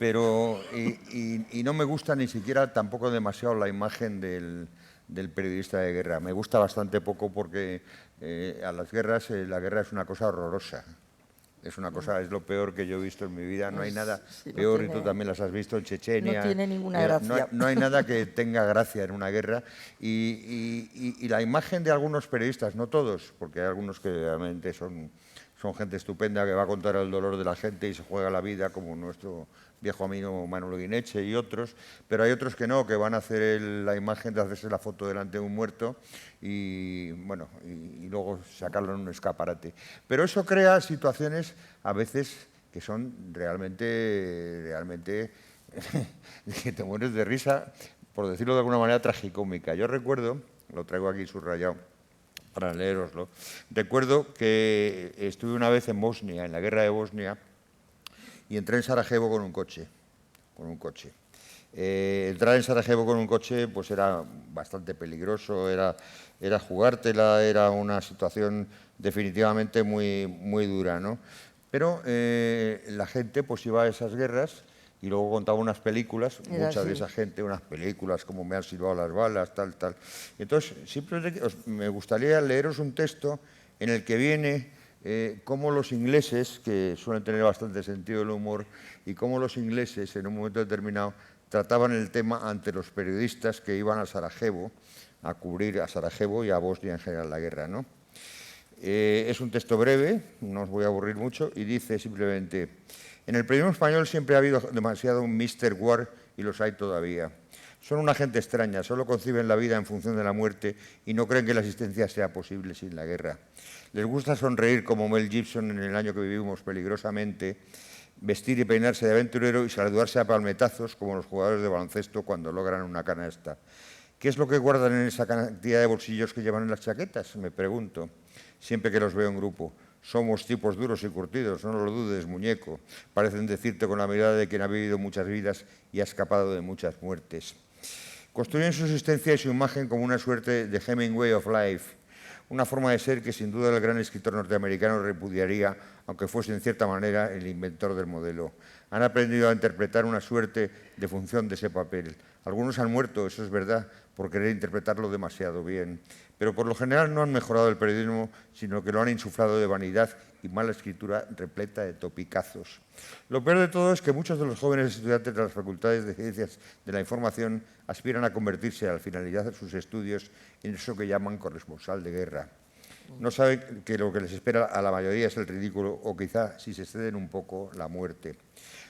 pero y no me gusta ni siquiera tampoco demasiado la imagen del periodista de guerra. Me gusta bastante poco porque a las guerras, la guerra es una cosa horrorosa. Es lo peor que yo he visto en mi vida. No hay nada peor, y tú también las has visto en Chechenia. No tiene ninguna gracia. No hay nada que tenga gracia en una guerra. Y la imagen de algunos periodistas, no todos, porque hay algunos que realmente son son gente estupenda que va a contar el dolor de la gente y se juega la vida, como nuestro viejo amigo Manolo Guineche y otros, pero hay otros que no, que van a hacer la imagen de hacerse la foto delante de un muerto y, bueno, y luego sacarlo en un escaparate. Pero eso crea situaciones a veces que son realmente que te mueres de risa, por decirlo de alguna manera, tragicómica. Yo recuerdo, lo traigo aquí subrayado para leeroslo, recuerdo que estuve una vez en Bosnia, en la guerra de Bosnia, y entré en Sarajevo con un coche. Entrar en Sarajevo con un coche pues era bastante peligroso, era jugártela, era una situación definitivamente muy dura, ¿no? Pero la gente pues iba a esas guerras y luego contaba unas películas, mucha de esa gente, unas películas como Me han silbado las balas, tal. Entonces, simplemente me gustaría leeros un texto en el que viene cómo los ingleses, que suelen tener bastante sentido del humor, y cómo los ingleses en un momento determinado trataban el tema ante los periodistas que iban a Sarajevo, a cubrir a Sarajevo y a Bosnia en general la guerra, ¿no? Es un texto breve, no os voy a aburrir mucho, y dice simplemente: en el periodismo español siempre ha habido demasiado un Mr. War y los hay todavía. Son una gente extraña, solo conciben la vida en función de la muerte y no creen que la existencia sea posible sin la guerra. Les gusta sonreír como Mel Gibson en El año que vivimos peligrosamente, vestir y peinarse de aventurero y saludarse a palmetazos como los jugadores de baloncesto cuando logran una canasta. ¿Qué es lo que guardan en esa cantidad de bolsillos que llevan en las chaquetas? Me pregunto, siempre que los veo en grupo. Somos tipos duros y curtidos, no lo dudes, muñeco. Parecen decirte con la mirada de quien ha vivido muchas vidas y ha escapado de muchas muertes. Construyen su existencia y su imagen como una suerte de Hemingway of Life, una forma de ser que sin duda el gran escritor norteamericano repudiaría, aunque fuese en cierta manera el inventor del modelo. Han aprendido a interpretar una suerte de función de ese papel. Algunos han muerto, eso es verdad, por querer interpretarlo demasiado bien. Pero por lo general no han mejorado el periodismo, sino que lo han insuflado de vanidad y mala escritura repleta de topicazos. Lo peor de todo es que muchos de los jóvenes estudiantes de las facultades de Ciencias de la Información aspiran a convertirse al finalizar sus estudios en eso que llaman corresponsal de guerra. No saben que lo que les espera a la mayoría es el ridículo o quizá, si se exceden un poco, la muerte.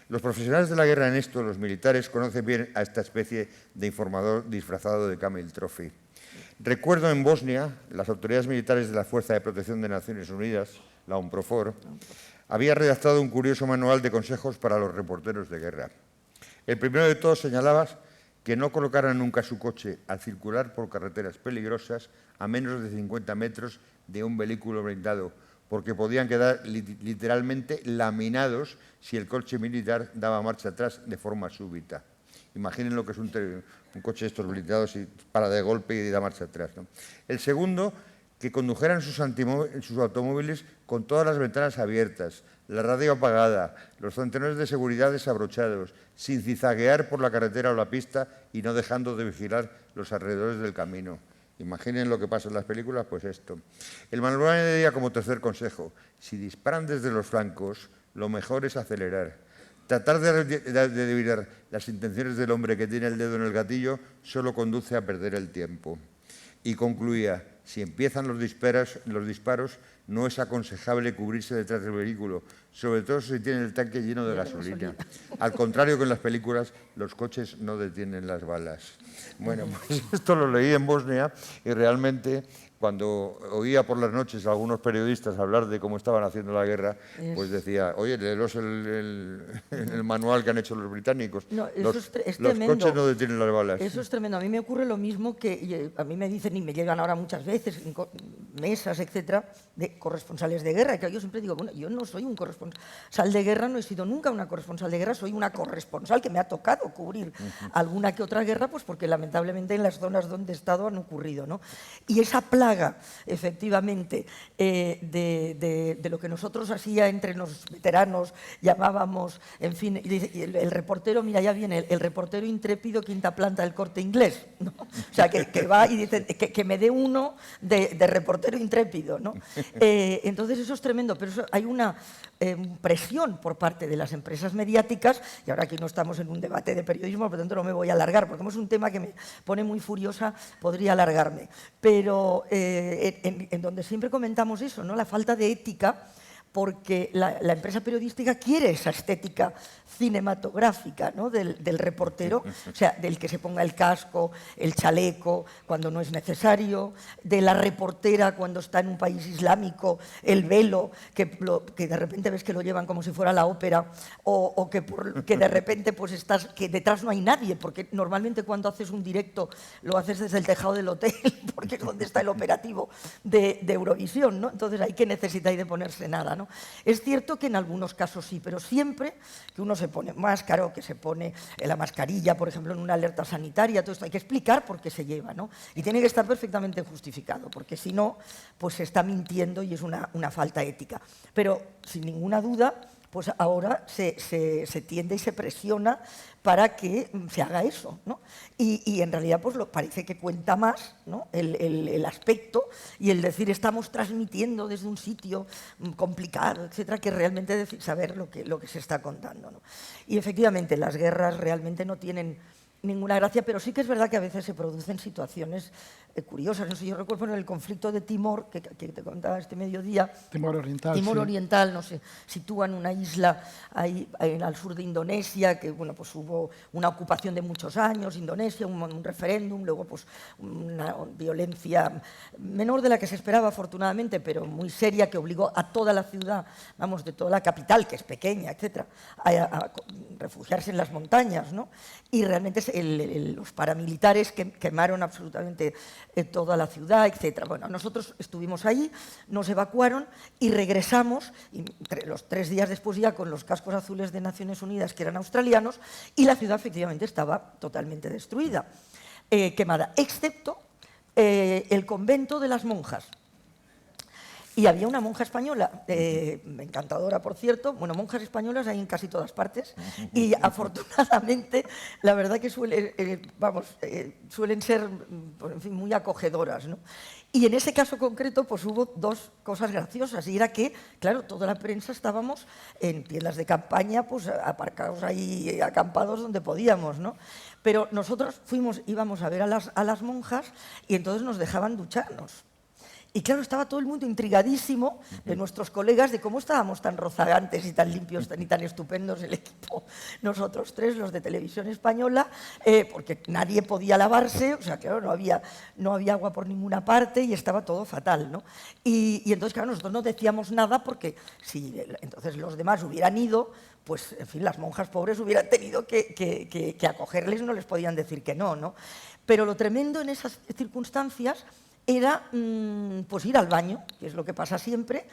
Los profesionales de la guerra en esto, los militares, conocen bien a esta especie de informador disfrazado de Camel Trophy. Recuerdo en Bosnia, las autoridades militares de la Fuerza de Protección de Naciones Unidas, la UNPROFOR, había redactado un curioso manual de consejos para los reporteros de guerra. El primero de todos señalaba que no colocaran nunca su coche al circular por carreteras peligrosas a menos de 50 metros de un vehículo blindado, porque podían quedar literalmente laminados si el coche militar daba marcha atrás de forma súbita. Imaginen lo que es un coche de estos blindados y para de golpe y da marcha atrás, ¿no? El segundo, que condujeran sus automóviles con todas las ventanas abiertas, la radio apagada, los cinturones de seguridad desabrochados, sin zizaguear por la carretera o la pista y no dejando de vigilar los alrededores del camino. Imaginen lo que pasa en las películas, pues esto. El manual añadía como tercer consejo: si disparan desde los flancos, lo mejor es acelerar. Tratar de adivinar las intenciones del hombre que tiene el dedo en el gatillo solo conduce a perder el tiempo. Y concluía: si empiezan los disparos, no es aconsejable cubrirse detrás del vehículo, sobre todo si tienen el tanque lleno de gasolina. Al contrario que en las películas, los coches no detienen las balas. Bueno, pues esto lo leí en Bosnia y realmente cuando oía por las noches a algunos periodistas hablar de cómo estaban haciendo la guerra, pues decía, oye, léelos el manual que han hecho los británicos. No, los tremendo. Coches no detienen las balas. Eso es tremendo. A mí me ocurre lo mismo que a mí me dicen, y me llegan ahora muchas veces, en mesas, etcétera, de corresponsales de guerra, que yo siempre digo, bueno, yo no soy un corresponsal de guerra, no he sido nunca una corresponsal de guerra, soy una corresponsal que me ha tocado cubrir alguna que otra guerra, pues porque lamentablemente en las zonas donde he estado han ocurrido, ¿no? Y esa plaga, efectivamente, de lo que nosotros hacía entre los veteranos, llamábamos, en fin, el reportero, mira, ya viene, el reportero intrépido quinta planta del Corte Inglés, ¿no? O sea, que va y dice que me dé uno de reportero intrépido, ¿no? Entonces eso es tremendo, pero hay una presión por parte de las empresas mediáticas, y ahora aquí no estamos en un debate de periodismo, por lo tanto no me voy a alargar, porque como es un tema que me pone muy furiosa, podría alargarme, pero en donde siempre comentamos eso, ¿no? La falta de ética porque la empresa periodística quiere esa estética cinematográfica, ¿no? del reportero, o sea, del que se ponga el casco, el chaleco cuando no es necesario, de la reportera cuando está en un país islámico, el velo, que de repente ves que lo llevan como si fuera la ópera, o que de repente pues que detrás no hay nadie, porque normalmente cuando haces un directo lo haces desde el tejado del hotel, porque es donde está el operativo de Eurovisión, ¿no? Entonces ahí que necesitáis de ponerse nada, ¿no? Es cierto que en algunos casos sí, pero siempre que uno se pone máscara o que se pone la mascarilla, por ejemplo, en una alerta sanitaria, todo esto hay que explicar por qué se lleva, ¿no? Y tiene que estar perfectamente justificado, porque si no, pues se está mintiendo y es una falta ética. Pero, sin ninguna duda, pues ahora se tiende y se presiona para que se haga eso, ¿no? Y en realidad pues parece que cuenta más, ¿no? el aspecto y el decir estamos transmitiendo desde un sitio complicado, etcétera, que realmente saber lo que se está contando, ¿no? Y efectivamente las guerras realmente no tienen ninguna gracia, pero sí que es verdad que a veces se producen situaciones curiosas. No sé, yo recuerdo en el conflicto de Timor, que te contaba este mediodía. Timor Oriental. Timor sí. Oriental, no sé, sitúan una isla ahí al sur de Indonesia, que bueno, pues hubo una ocupación de muchos años, Indonesia, un referéndum, luego pues una violencia menor de la que se esperaba, afortunadamente, pero muy seria, que obligó a toda la ciudad, vamos, de toda la capital, que es pequeña, etcétera, a refugiarse en las montañas, ¿no? Y realmente los paramilitares quemaron absolutamente toda la ciudad, etcétera. Bueno, nosotros estuvimos ahí, nos evacuaron y regresamos, los 3 días después ya con los cascos azules de Naciones Unidas, que eran australianos, y la ciudad efectivamente estaba totalmente destruida, quemada, excepto el convento de las monjas. Y había una monja española, encantadora por cierto, bueno, monjas españolas hay en casi todas partes, y afortunadamente la verdad que suelen ser, en fin, muy acogedoras, ¿no? Y en ese caso concreto pues hubo 2 cosas graciosas, y era que, claro, toda la prensa estábamos en tiendas de campaña, pues aparcados ahí, acampados donde podíamos, ¿no? Pero nosotros íbamos a ver a las monjas y entonces nos dejaban ducharnos. Y claro, estaba todo el mundo intrigadísimo de nuestros colegas de cómo estábamos tan rozagantes y tan limpios y tan estupendos el equipo, nosotros 3, los de Televisión Española, porque nadie podía lavarse, o sea, claro, no había agua por ninguna parte y estaba todo fatal, ¿no? Y entonces, claro, nosotros no decíamos nada porque si entonces los demás hubieran ido, pues, en fin, las monjas pobres hubieran tenido que acogerles, no les podían decir que no, ¿no? Pero lo tremendo en esas circunstancias era pues ir al baño, que es lo que pasa siempre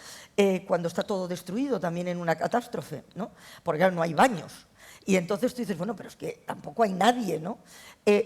cuando está todo destruido, también en una catástrofe, ¿no? Porque claro, no hay baños. Y entonces tú dices, bueno, pero es que tampoco hay nadie, ¿no?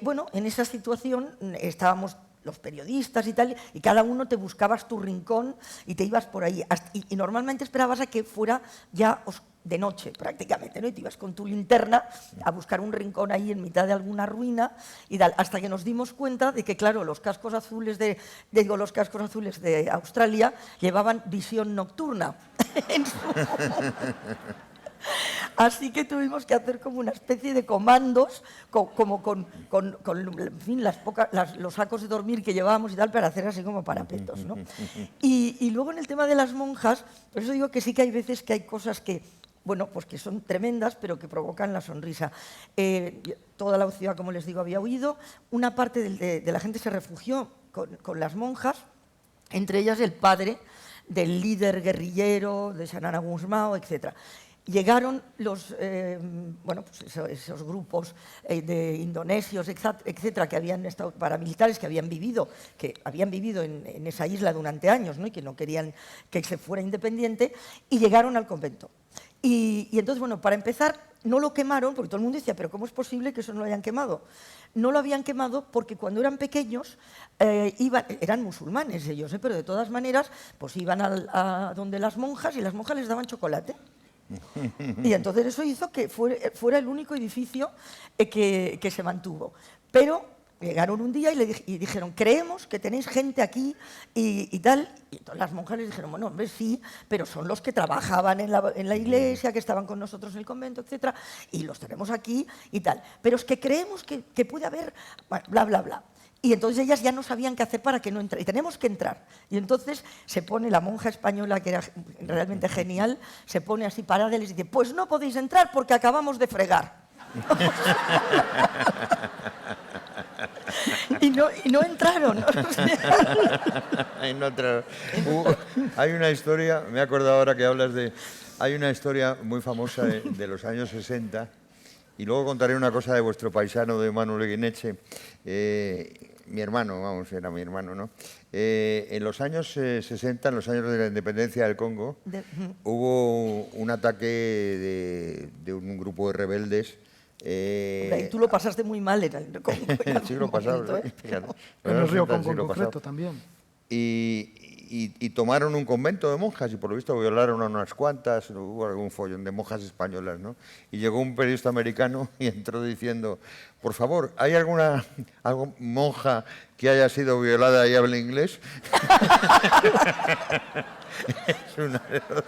Bueno, en esa situación estábamos los periodistas y tal, y cada uno te buscabas tu rincón y te ibas por ahí. Y normalmente esperabas a que fuera ya de noche prácticamente, ¿no? Y te ibas con tu linterna a buscar un rincón ahí en mitad de alguna ruina y tal, hasta que nos dimos cuenta de que, claro, los cascos azules de Australia llevaban visión nocturna. Así que tuvimos que hacer como una especie de comandos, como con en fin, los sacos de dormir que llevábamos y tal, para hacer así como parapetos, ¿no? Y luego en el tema de las monjas, por eso digo que sí que hay veces que hay cosas que, bueno, pues que son tremendas, pero que provocan la sonrisa. Toda la ciudad, como les digo, había huido. Una parte de la gente se refugió con las monjas, entre ellas el padre del líder guerrillero de Xanana Gusmao, etc. Llegaron esos grupos de indonesios, etcétera, que habían estado paramilitares, que habían vivido en esa isla durante años, ¿no? Y que no querían que se fuera independiente, y llegaron al convento. Y entonces, bueno, para empezar, no lo quemaron, porque todo el mundo decía, pero ¿cómo es posible que eso no lo hayan quemado? No lo habían quemado porque cuando eran pequeños, eran musulmanes ellos, pero de todas maneras, pues iban a donde las monjas y las monjas les daban chocolate. Y entonces eso hizo que fuera el único edificio que se mantuvo. Pero llegaron un día y dijeron, creemos que tenéis gente aquí y tal. Y entonces las monjas les dijeron, bueno, hombre, sí, pero son los que trabajaban en la iglesia, que estaban con nosotros en el convento, etcétera, y los tenemos aquí y tal. Pero es que creemos que puede haber, bla, bla, bla. Y entonces ellas ya no sabían qué hacer para que no entrara. Y tenemos que entrar. Y entonces se pone la monja española, que era realmente genial, se pone así parada y les dice, pues no podéis entrar porque acabamos de fregar. Y no entraron. No entraron. Hay una historia, me he acordado ahora que hablas de... Hay una historia muy famosa de los años 60, y luego contaré una cosa de vuestro paisano, de Manu Leguineche, mi hermano, vamos, era mi hermano, ¿no? En los años 60, en los años de la independencia del Congo, hubo un ataque de un grupo de rebeldes. Y tú lo pasaste muy mal en el Congo. En el siglo pasado, en el río Congo en concreto también. Y tomaron un convento de monjas y por lo visto violaron a unas cuantas, hubo algún follón de monjas españolas, ¿no? Y llegó un periodista americano y entró diciendo, por favor, ¿hay alguna monja que haya sido violada y hable inglés? Es una anécdota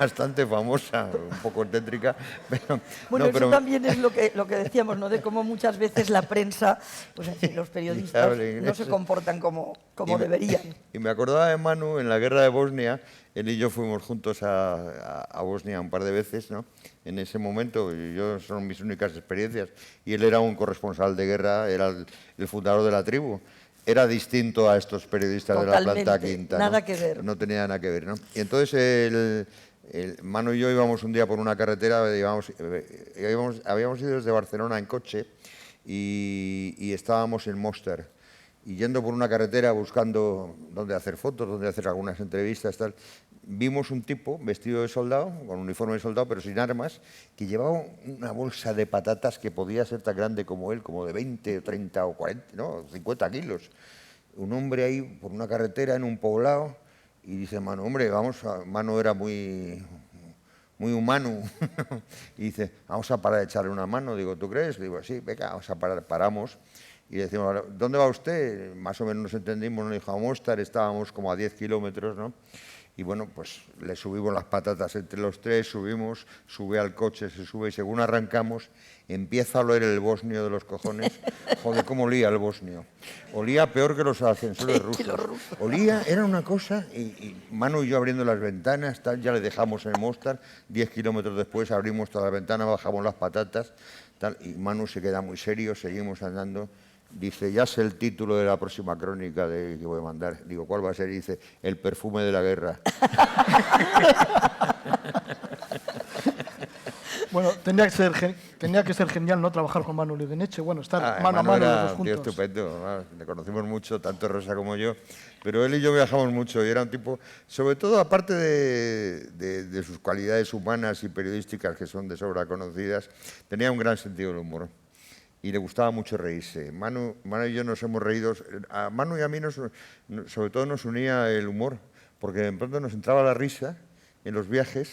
bastante famosa, un poco tétrica. Pero, bueno, no, pero... eso también es lo que decíamos, ¿no? De cómo muchas veces la prensa, pues en fin, los periodistas no se comportan como deberían. Y me acordaba de Manu en la guerra de Bosnia, él y yo fuimos juntos a Bosnia un par de veces, ¿no? En ese momento, yo son mis únicas experiencias, y él era un corresponsal de guerra, era el fundador de la tribu. Era distinto a estos periodistas totalmente, de la Planta Quinta. Nada ¿no? que ver. No tenía nada que ver, ¿no? Y entonces Manu y yo íbamos un día por una carretera, habíamos ido desde Barcelona en coche y estábamos en Mostar. Y yendo por una carretera buscando dónde hacer fotos, dónde hacer algunas entrevistas, tal, vimos un tipo vestido de soldado, con uniforme de soldado, pero sin armas, que llevaba una bolsa de patatas que podía ser tan grande como él, como de 20, 30 o 40, no, 50 kilos. Un hombre ahí por una carretera en un poblado y dice, Manu, hombre, Manu era muy humano. Y dice, vamos a parar de echarle una mano. Digo, ¿tú crees? Digo, sí, venga, vamos a parar. Paramos. Y decimos, ¿dónde va usted? Más o menos nos entendimos, nos dijo, a Mostar, estábamos como a 10 kilómetros, ¿no? Y bueno, pues le subimos las patatas entre los tres, subimos, sube al coche, se sube y según arrancamos, empieza a oler el bosnio de los cojones. Joder, cómo olía el bosnio. Olía peor que los ascensores rusos. Olía, era una cosa, y Manu y yo abriendo las ventanas, tal, ya le dejamos en Mostar, 10 kilómetros después abrimos toda la ventana, bajamos las patatas, tal, y Manu se queda muy serio, seguimos andando. Dice, ya sé el título de la próxima crónica que voy a mandar. Digo, ¿cuál va a ser? Y dice, el perfume de la guerra. Bueno, tenía que ser genial no trabajar con Manu Leguineche, bueno, estar mano a mano los dos juntos. Tío estupendo, le conocimos mucho, tanto Rosa como yo, pero él y yo viajamos mucho y era un tipo, sobre todo aparte de sus cualidades humanas y periodísticas que son de sobra conocidas, tenía un gran sentido del humor. Y le gustaba mucho reírse. Manu y yo nos hemos reído. A Manu y a mí sobre todo nos unía el humor, porque de pronto nos entraba la risa en los viajes,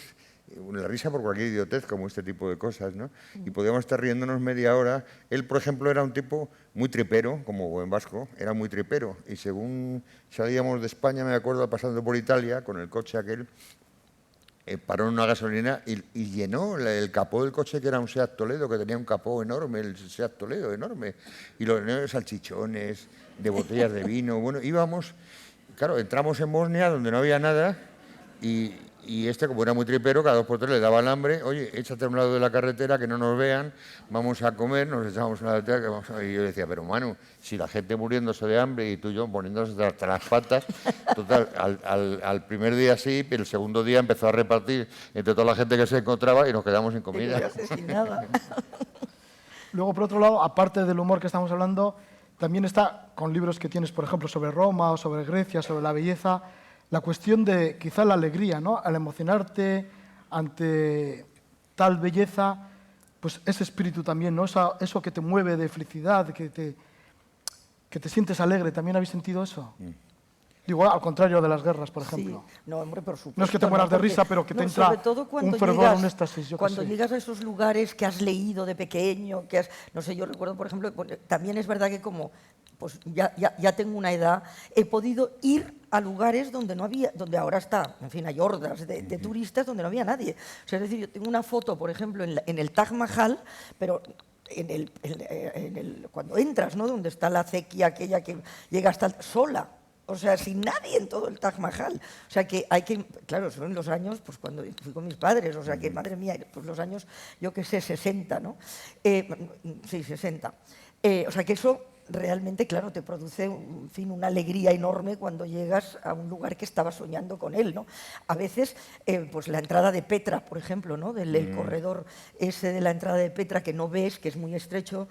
la risa por cualquier idiotez, como este tipo de cosas, ¿no? Y podíamos estar riéndonos media hora. Él, por ejemplo, era un tipo muy tripero, como buen vasco, era muy tripero. Y según salíamos de España, me acuerdo, pasando por Italia, con el coche aquel, paró en una gasolina y llenó el capó del coche, que era un Seat Toledo, que tenía un capó enorme, el Seat Toledo enorme, y lo llenó de salchichones, de botellas de vino. Bueno, íbamos, claro, entramos en Bosnia, donde no había nada, y este, como era muy tripero, cada 2 por 3 le daba el hambre. Oye, échate a un lado de la carretera, que no nos vean, vamos a comer, nos echábamos una carretera, y yo decía, pero Manu, si la gente muriéndose de hambre y tú y yo poniéndose hasta las patas, total, al primer día sí, pero el segundo día empezó a repartir entre toda la gente que se encontraba y nos quedamos sin comida. Sin nada. Luego, por otro lado, aparte del humor que estamos hablando, también está con libros que tienes, por ejemplo, sobre Roma o sobre Grecia, sobre la belleza, la cuestión de quizá la alegría, ¿no? Al emocionarte ante tal belleza, pues ese espíritu también, ¿no? Eso que te mueve de felicidad, que te sientes alegre. ¿También habéis sentido eso? Digo, al contrario de las guerras, por ejemplo. Sí. No, hombre, por supuesto. No es que te mueras de risa, pero que te entra un fervor, un éxtasis. Cuando llegas a esos lugares que has leído de pequeño, no sé, yo recuerdo, por ejemplo, también es verdad que como pues ya tengo una edad, he podido ir a lugares donde no había, donde ahora está, en fin, hay hordas de turistas donde no había nadie. O sea, es decir, yo tengo una foto, por ejemplo, en el Taj Mahal, pero cuando entras, ¿no? Donde está la acequia aquella que llega hasta sola. O sea, sin nadie en todo el Taj Mahal. O sea, que hay que... Claro, son los años, pues cuando fui con mis padres, o sea, que madre mía, pues los años, yo qué sé, 60, ¿no? Sí, 60. O sea, que eso realmente, claro, te produce, en fin, una alegría enorme cuando llegas a un lugar que estabas soñando con él, ¿no? A veces, pues la entrada de Petra, por ejemplo, ¿no? El corredor ese de la entrada de Petra que no ves, que es muy estrecho,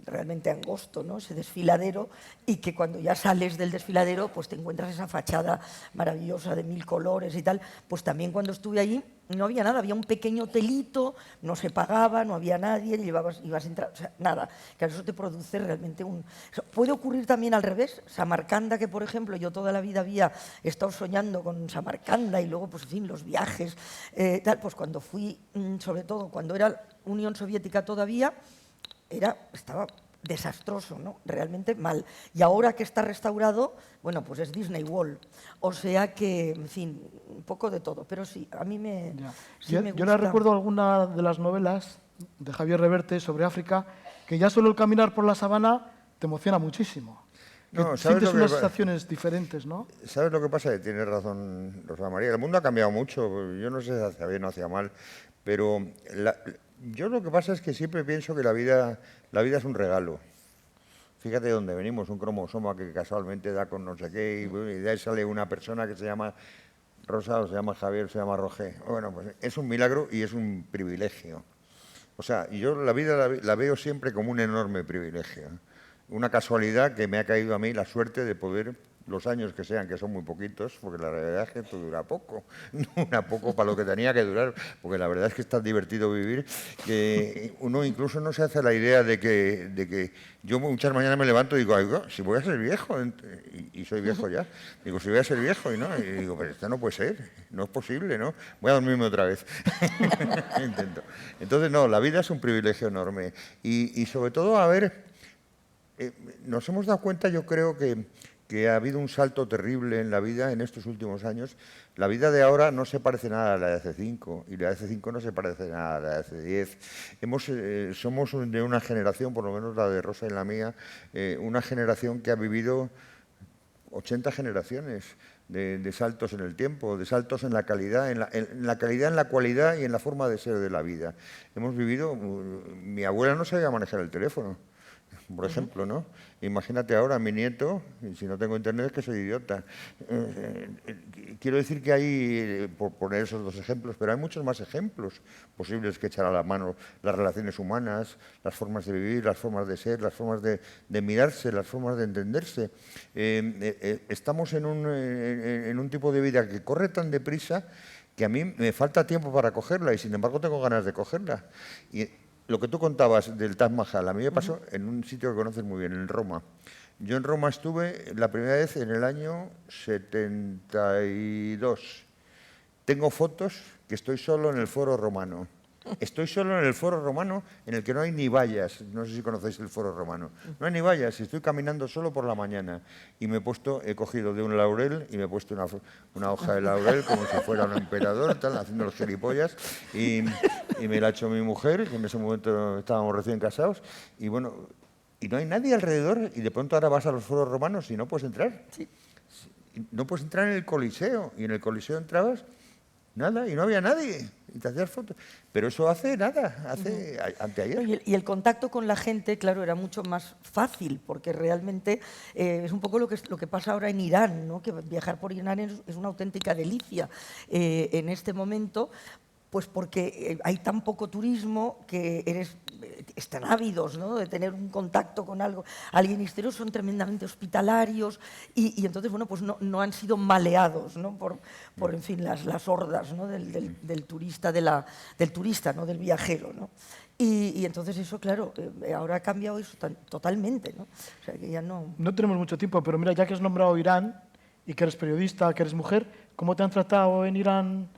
realmente angosto, ¿no? Ese desfiladero, y que cuando ya sales del desfiladero, pues te encuentras esa fachada maravillosa de 1000 colores y tal. Pues también cuando estuve allí no había nada, había un pequeño hotelito, no se pagaba, no había nadie, ibas a entrar, o sea, nada. Claro, eso te produce realmente un... Puede ocurrir también al revés. Samarcanda, que por ejemplo yo toda la vida había estado soñando con Samarcanda y luego, pues en fin, los viajes, tal, pues cuando fui, sobre todo cuando era Unión Soviética todavía, estaba desastroso, ¿no? Realmente mal. Y ahora que está restaurado, bueno, pues es Disney World. O sea que, en fin, un poco de todo. Pero sí, a mí me gusta. Yo le recuerdo alguna de las novelas de Javier Reverte sobre África, que ya solo el caminar por la sabana te emociona muchísimo. No, sientes unas sensaciones diferentes, ¿no? ¿Sabes lo que pasa? Tienes razón, Rosa María. El mundo ha cambiado mucho. Yo no sé si hacia bien o hacia mal, pero yo lo que pasa es que siempre pienso que la vida es un regalo. Fíjate de dónde venimos, un cromosoma que casualmente da con no sé qué, y de ahí sale una persona que se llama Rosa, o se llama Javier, o se llama Roger. Bueno, pues es un milagro y es un privilegio. O sea, yo la vida la veo siempre como un enorme privilegio. Una casualidad que me ha caído a mí la suerte de poder, los años que sean, que son muy poquitos, porque la realidad es que esto dura poco, dura poco para lo que tenía que durar, porque la verdad es que es tan divertido vivir que uno incluso no se hace la idea de que yo muchas mañanas me levanto y digo, ay, si voy a ser viejo, y soy viejo ya, digo, si voy a ser viejo, y digo, pero esto no puede ser, no es posible, ¿no? Voy a dormirme otra vez. Intento. Entonces, no, la vida es un privilegio enorme y sobre todo, a ver, nos hemos dado cuenta, yo creo que ha habido un salto terrible en la vida en estos últimos años. La vida de ahora no se parece nada a la de hace 5 y la de hace 5 no se parece nada a la de hace 10. Somos de una generación, por lo menos la de Rosa y la mía, una generación que ha vivido 80 generaciones de saltos en el tiempo, de saltos en la calidad, en la calidad, en la cualidad y en la forma de ser de la vida. Hemos vivido... Mi abuela no sabía manejar el teléfono, por ejemplo, ¿no? Imagínate ahora a mi nieto, y si no tengo internet es que soy idiota. Quiero decir que hay, por poner esos dos ejemplos, pero hay muchos más ejemplos posibles que echar a la mano las relaciones humanas, las formas de vivir, las formas de ser, las formas de mirarse, las formas de entenderse. Estamos en un tipo de vida que corre tan deprisa que a mí me falta tiempo para cogerla y sin embargo tengo ganas de cogerla. Y lo que tú contabas del Taj Mahal, a mí me pasó en un sitio que conoces muy bien, en Roma. Yo en Roma estuve la primera vez en el año 72. Tengo fotos que estoy solo en el Foro Romano. Estoy solo en el Foro Romano en el que no hay ni vallas. No sé si conocéis el Foro Romano. No hay ni vallas, estoy caminando solo por la mañana. Y he cogido de un laurel y me he puesto una hoja de laurel como si fuera un emperador, tal, haciendo los gilipollas. Y me la ha hecho mi mujer, que en ese momento estábamos recién casados. Y bueno, y no hay nadie alrededor. Y de pronto ahora vas a los Foros Romanos y no puedes entrar. Sí. No puedes entrar en el Coliseo. Y en el Coliseo entrabas... Nada, y no había nadie, y te hacías fotos. Pero eso hace nada, anteayer. Y el contacto con la gente, claro, era mucho más fácil, porque realmente es un poco lo que pasa ahora en Irán, ¿no? Que viajar por Irán es una auténtica delicia en este momento, pues porque hay tan poco turismo que están ávidos, ¿no? De tener un contacto con alguien exterior, son tremendamente hospitalarios y entonces, bueno, pues no han sido maleados, ¿no? por en fin, las hordas, ¿no? del turista, ¿no? Del viajero, ¿no? Y entonces eso, claro, ahora ha cambiado eso totalmente, ¿no? O sea, que ya no... No tenemos mucho tiempo, pero mira, ya que has nombrado Irán y que eres periodista, que eres mujer, ¿cómo te han tratado en Irán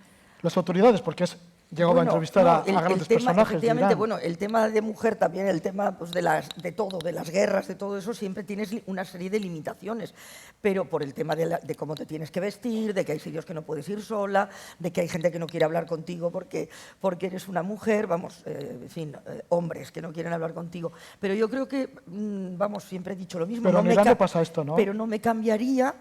las autoridades? Porque llegaba a entrevistar a grandes personajes. Efectivamente, bueno, el tema de mujer también, el tema pues, de todo, de las guerras, de todo eso, siempre tienes una serie de limitaciones, pero por el tema de cómo te tienes que vestir, de que hay sitios que no puedes ir sola, de que hay gente que no quiere hablar contigo porque eres una mujer, vamos, en fin, hombres que no quieren hablar contigo. Pero yo creo que, vamos, siempre he dicho lo mismo. Pero en Irán no pasa esto, ¿no? Pero no me cambiaría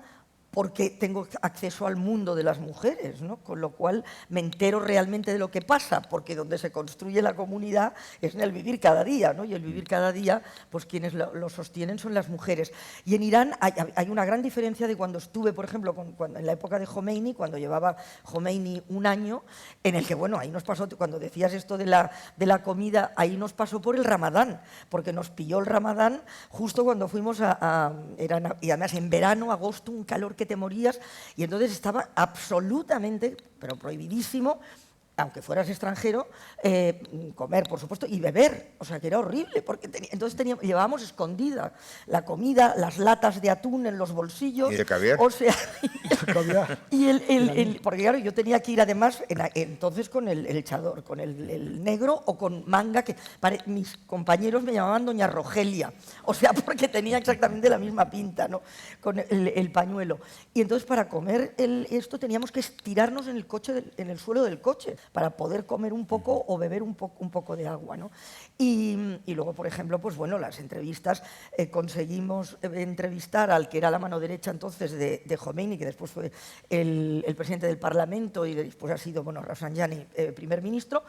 porque tengo acceso al mundo de las mujeres, ¿no? Con lo cual me entero realmente de lo que pasa, porque donde se construye la comunidad es en el vivir cada día, ¿no? Y el vivir cada día, pues quienes lo sostienen son las mujeres. Y en Irán hay una gran diferencia de cuando estuve, por ejemplo, en la época de Khomeini, cuando llevaba Khomeini un año, en el que, bueno, ahí nos pasó, cuando decías esto de la comida, ahí nos pasó por el Ramadán, porque nos pilló el Ramadán justo cuando fuimos y además en verano, agosto, un calor que te morías, y entonces estaba absolutamente, pero prohibidísimo, aunque fueras extranjero, comer, por supuesto, y beber. O sea, que era horrible, porque entonces llevábamos escondida la comida, las latas de atún en los bolsillos. ¿Y de caviar? O sea, porque claro, yo tenía que ir además, entonces con el echador, con el negro o con manga, que mis compañeros me llamaban Doña Rogelia, o sea, porque tenía exactamente la misma pinta, ¿no? Con el pañuelo. Y entonces para comer esto teníamos que estirarnos en el coche, en el suelo del coche, para poder comer un poco o beber un poco de agua, ¿no? Y luego, por ejemplo, pues bueno, las entrevistas, conseguimos entrevistar al que era la mano derecha entonces de Khomeini, que después fue el presidente del Parlamento y después ha sido, bueno, Rafsanjani, primer ministro,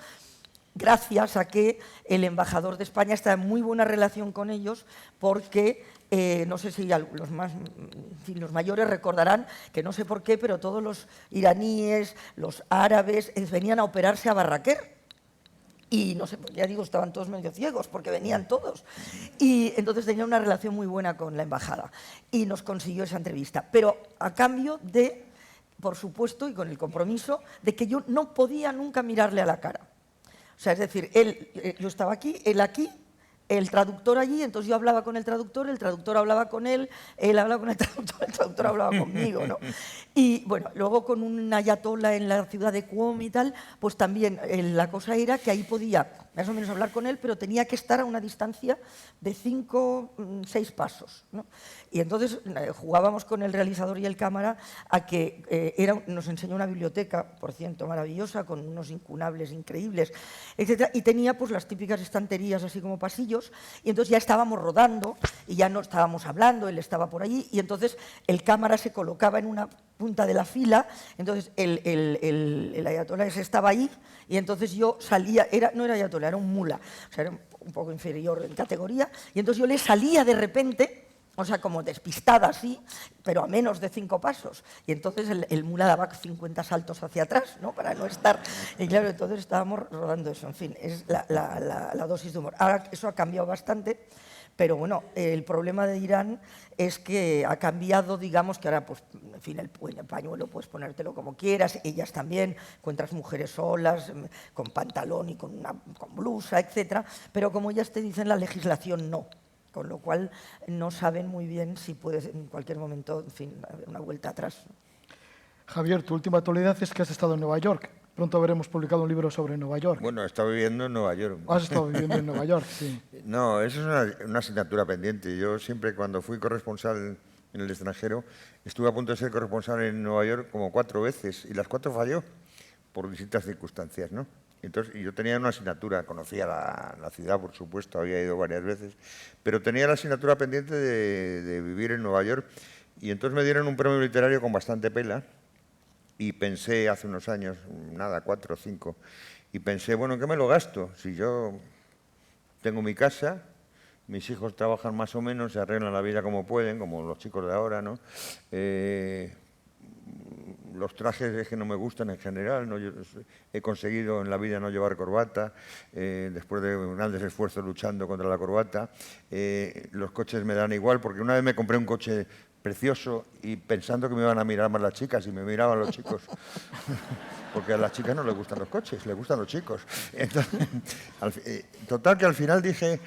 gracias a que el embajador de España está en muy buena relación con ellos, porque no sé si los mayores recordarán que no sé por qué, pero todos los iraníes, los árabes, venían a operarse a Barraquer. Y no sé, ya digo, estaban todos medio ciegos porque venían todos. Y entonces tenía una relación muy buena con la embajada y nos consiguió esa entrevista. Pero a cambio de, por supuesto, y con el compromiso, de que yo no podía nunca mirarle a la cara. O sea, es decir, yo estaba aquí, él aquí, el traductor allí, entonces yo hablaba con el traductor hablaba con él hablaba con el traductor hablaba conmigo, ¿no? Y bueno, luego con un ayatollah en la ciudad de Qom y tal, pues también la cosa era que ahí podía más o menos hablar con él, pero tenía que estar a una distancia de 5, 6 pasos, ¿no? Y entonces jugábamos con el realizador y el cámara a que nos enseñó una biblioteca, por cierto, maravillosa, con unos incunables increíbles, etc. Y tenía pues las típicas estanterías así como pasillos, y entonces ya estábamos rodando y ya no estábamos hablando, él estaba por allí, y entonces el cámara se colocaba en una punta de la fila, entonces el ayatollah ese estaba ahí, y entonces yo salía, no era ayatollah, era un mula, o sea, era un poco inferior en categoría, y entonces yo le salía de repente, o sea, como despistada así, pero a menos de 5 pasos. Y entonces el mula daba 50 saltos hacia atrás, ¿no? Para no estar... Y claro, entonces estábamos rodando eso. En fin, es la dosis de humor. Ahora eso ha cambiado bastante, pero bueno, el problema de Irán es que ha cambiado, digamos, que ahora, pues, en fin, el pañuelo puedes ponértelo como quieras, ellas también, encuentras mujeres solas, con pantalón y con blusa, etcétera, pero como ellas te dicen, la legislación no. Con lo cual no saben muy bien si puedes en cualquier momento, en fin, haber una vuelta atrás. Javier, tu última actualidad es que has estado en Nueva York. Pronto habremos publicado un libro sobre Nueva York. Bueno, he estado viviendo en Nueva York. Has estado viviendo en Nueva York, sí. No, eso es una asignatura pendiente. Yo siempre, cuando fui corresponsal en el extranjero, estuve a punto de ser corresponsal en Nueva York como 4 veces, y las 4 falló por distintas circunstancias, ¿no? Entonces, yo tenía una asignatura, conocía la ciudad, por supuesto, había ido varias veces, pero tenía la asignatura pendiente de vivir en Nueva York, y entonces me dieron un premio literario con bastante pela, y pensé hace unos años, nada, 4 o 5, y pensé, bueno, ¿en qué me lo gasto? Si yo tengo mi casa, mis hijos trabajan más o menos, se arreglan la vida como pueden, como los chicos de ahora, ¿no? Los trajes es que no me gustan en general, ¿no? Yo he conseguido en la vida no llevar corbata, después de grandes esfuerzos luchando contra la corbata. Los coches me dan igual, porque una vez me compré un coche precioso y pensando que me iban a mirar más las chicas, y me miraban los chicos, porque a las chicas no les gustan los coches, les gustan los chicos. Entonces, total que al final dije,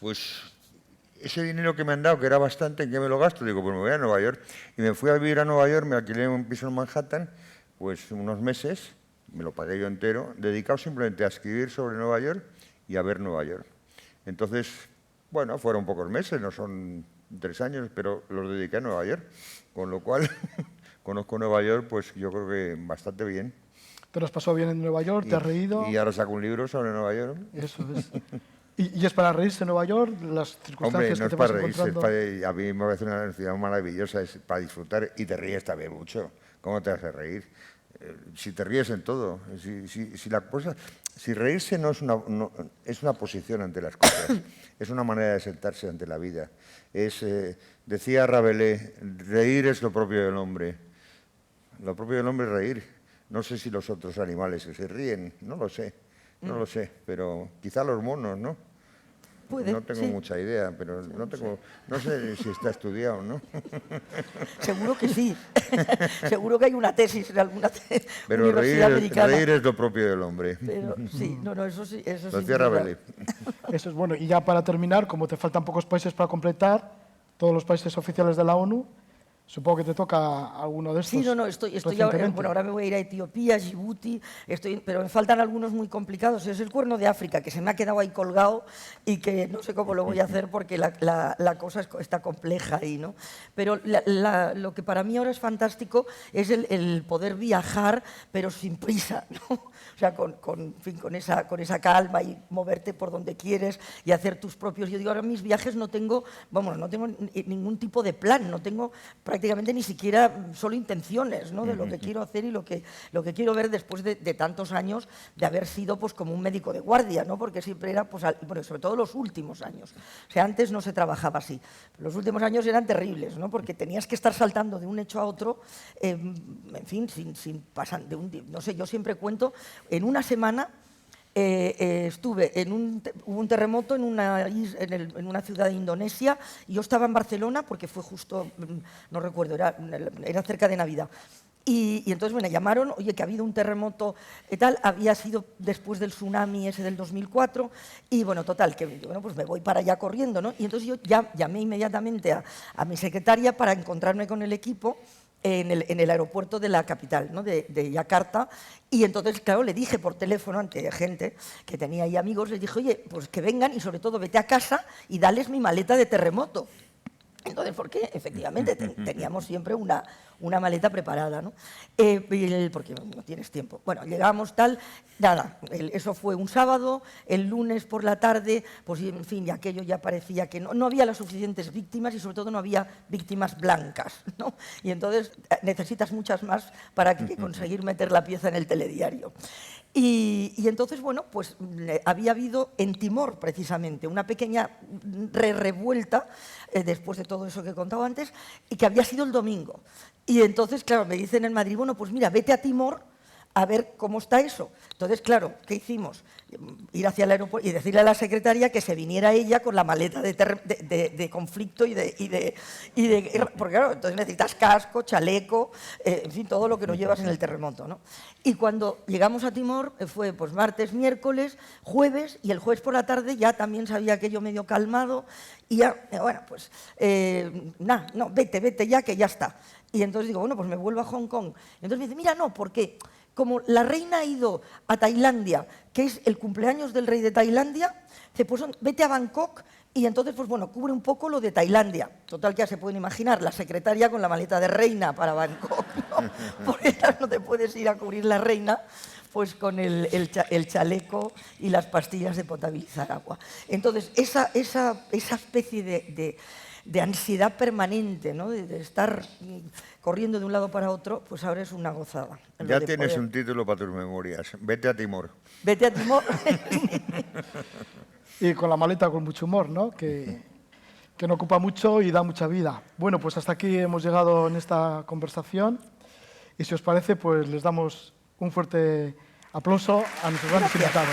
pues ese dinero que me han dado, que era bastante, ¿en qué me lo gasto? Digo, pues me voy a Nueva York. Y me fui a vivir a Nueva York, me alquilé un piso en Manhattan, pues unos meses, me lo pagué yo entero, dedicado simplemente a escribir sobre Nueva York y a ver Nueva York. Entonces, bueno, fueron pocos meses, no son 3 años, pero los dediqué a Nueva York, con lo cual conozco Nueva York, pues yo creo que bastante bien. ¿Te lo has pasado bien en Nueva York? ¿Te has reído? Y ahora saco un libro sobre Nueva York. Eso es. ¿Y es para reírse en Nueva York? Las Hombre, circunstancias no que es te vas para reírse, encontrando. a mí me parece una ciudad maravillosa, es para disfrutar y te ríes también mucho. ¿Cómo te hace reír? Si te ríes en todo, si reírse no es una posición ante las cosas, es una manera de sentarse ante la vida. Decía Rabelais, reír es lo propio del hombre. Lo propio del hombre es reír. No sé si los otros animales que se ríen, no lo sé, pero quizá los monos, ¿no? Puede, no tengo sí. mucha idea, pero no sé si está estudiado, ¿no? Seguro que sí. Seguro que hay una tesis en alguna Pero universidad americana. reír es lo propio del hombre. Pero sí, no, eso sí. Eso Lo sin decía duda. Rabelais. Eso es bueno. Y ya para terminar, como te faltan pocos países para completar, todos los países oficiales de la ONU, supongo que te toca alguno de estos. Sí, no, estoy ahora, recientemente. bueno, ahora me voy a ir a Etiopía, Djibouti, pero me faltan algunos muy complicados. Es el Cuerno de África, que se me ha quedado ahí colgado y que no sé cómo lo voy a hacer porque la cosa está compleja ahí, ¿no? Pero lo que para mí ahora es fantástico es el poder viajar, pero sin prisa, ¿no? O sea, en fin, con esa calma y moverte por donde quieres y hacer tus propios... Yo digo, ahora mis viajes no tengo ningún tipo de plan, no tengo prácticamente ni siquiera solo intenciones, ¿no? De lo que quiero hacer y lo que quiero ver después de tantos años de haber sido pues como un médico de guardia, ¿no? Porque siempre era, pues, bueno, sobre todo los últimos años. O sea, antes no se trabajaba así. Los últimos años eran terribles, ¿no? Porque tenías que estar saltando de un hecho a otro, en fin, sin pasar de no sé, yo siempre cuento, en una semana estuve hubo un terremoto en una ciudad de Indonesia y yo estaba en Barcelona porque fue justo, no recuerdo, era cerca de Navidad. Y entonces me llamaron, oye, que ha habido un terremoto y tal, había sido después del tsunami ese del 2004, y bueno, total, que bueno, pues me voy para allá corriendo, ¿no? Y entonces yo ya llamé inmediatamente a mi secretaria para encontrarme con el equipo en el aeropuerto de la capital, ¿no? de Yakarta, y entonces, claro, le dije por teléfono ante gente que tenía ahí amigos, les dije, oye, pues que vengan y sobre todo vete a casa y dales mi maleta de terremoto. Entonces, porque efectivamente teníamos siempre una maleta preparada, ¿no? Porque no tienes tiempo. Bueno, llegamos tal, nada, eso fue un sábado, el lunes por la tarde, pues en fin, y aquello ya parecía que no había las suficientes víctimas y sobre todo no había víctimas blancas, ¿no? Y entonces necesitas muchas más para conseguir meter la pieza en el telediario. Y entonces, bueno, pues había habido en Timor, precisamente, una pequeña revuelta, después de todo eso que he contado antes, y que había sido el domingo. Y entonces, claro, me dicen en Madrid, bueno, pues mira, vete a Timor a ver cómo está eso. Entonces, claro, ¿qué hicimos? Ir hacia el aeropuerto y decirle a la secretaria que se viniera ella con la maleta de conflicto y de porque claro, entonces necesitas casco, chaleco, en fin, todo lo que no llevas en el terremoto, ¿no? Y cuando llegamos a Timor fue pues martes, miércoles, jueves, y el jueves por la tarde ya también se había aquello medio calmado y ya, bueno, pues nada, no, vete ya que ya está. Y entonces digo, bueno, pues me vuelvo a Hong Kong. Y entonces me dice, mira, no, porque como la reina ha ido a Tailandia, que es el cumpleaños del rey de Tailandia, dice, pues vete a Bangkok y entonces, pues bueno, cubre un poco lo de Tailandia. Total, que ya se pueden imaginar, la secretaria con la maleta de reina para Bangkok, ¿no? Porque no te puedes ir a cubrir la reina pues con el chaleco y las pastillas de potabilizar agua. Entonces, esa especie de ansiedad permanente, ¿no? de estar corriendo de un lado para otro, pues ahora es una gozada. Ya tienes un título para tus memorias. Vete a Timor. Vete a Timor. Y con la maleta con mucho humor, ¿no? Que no ocupa mucho y da mucha vida. Bueno, pues hasta aquí hemos llegado en esta conversación. Y si os parece, pues les damos un fuerte aplauso a nuestros grandes invitados.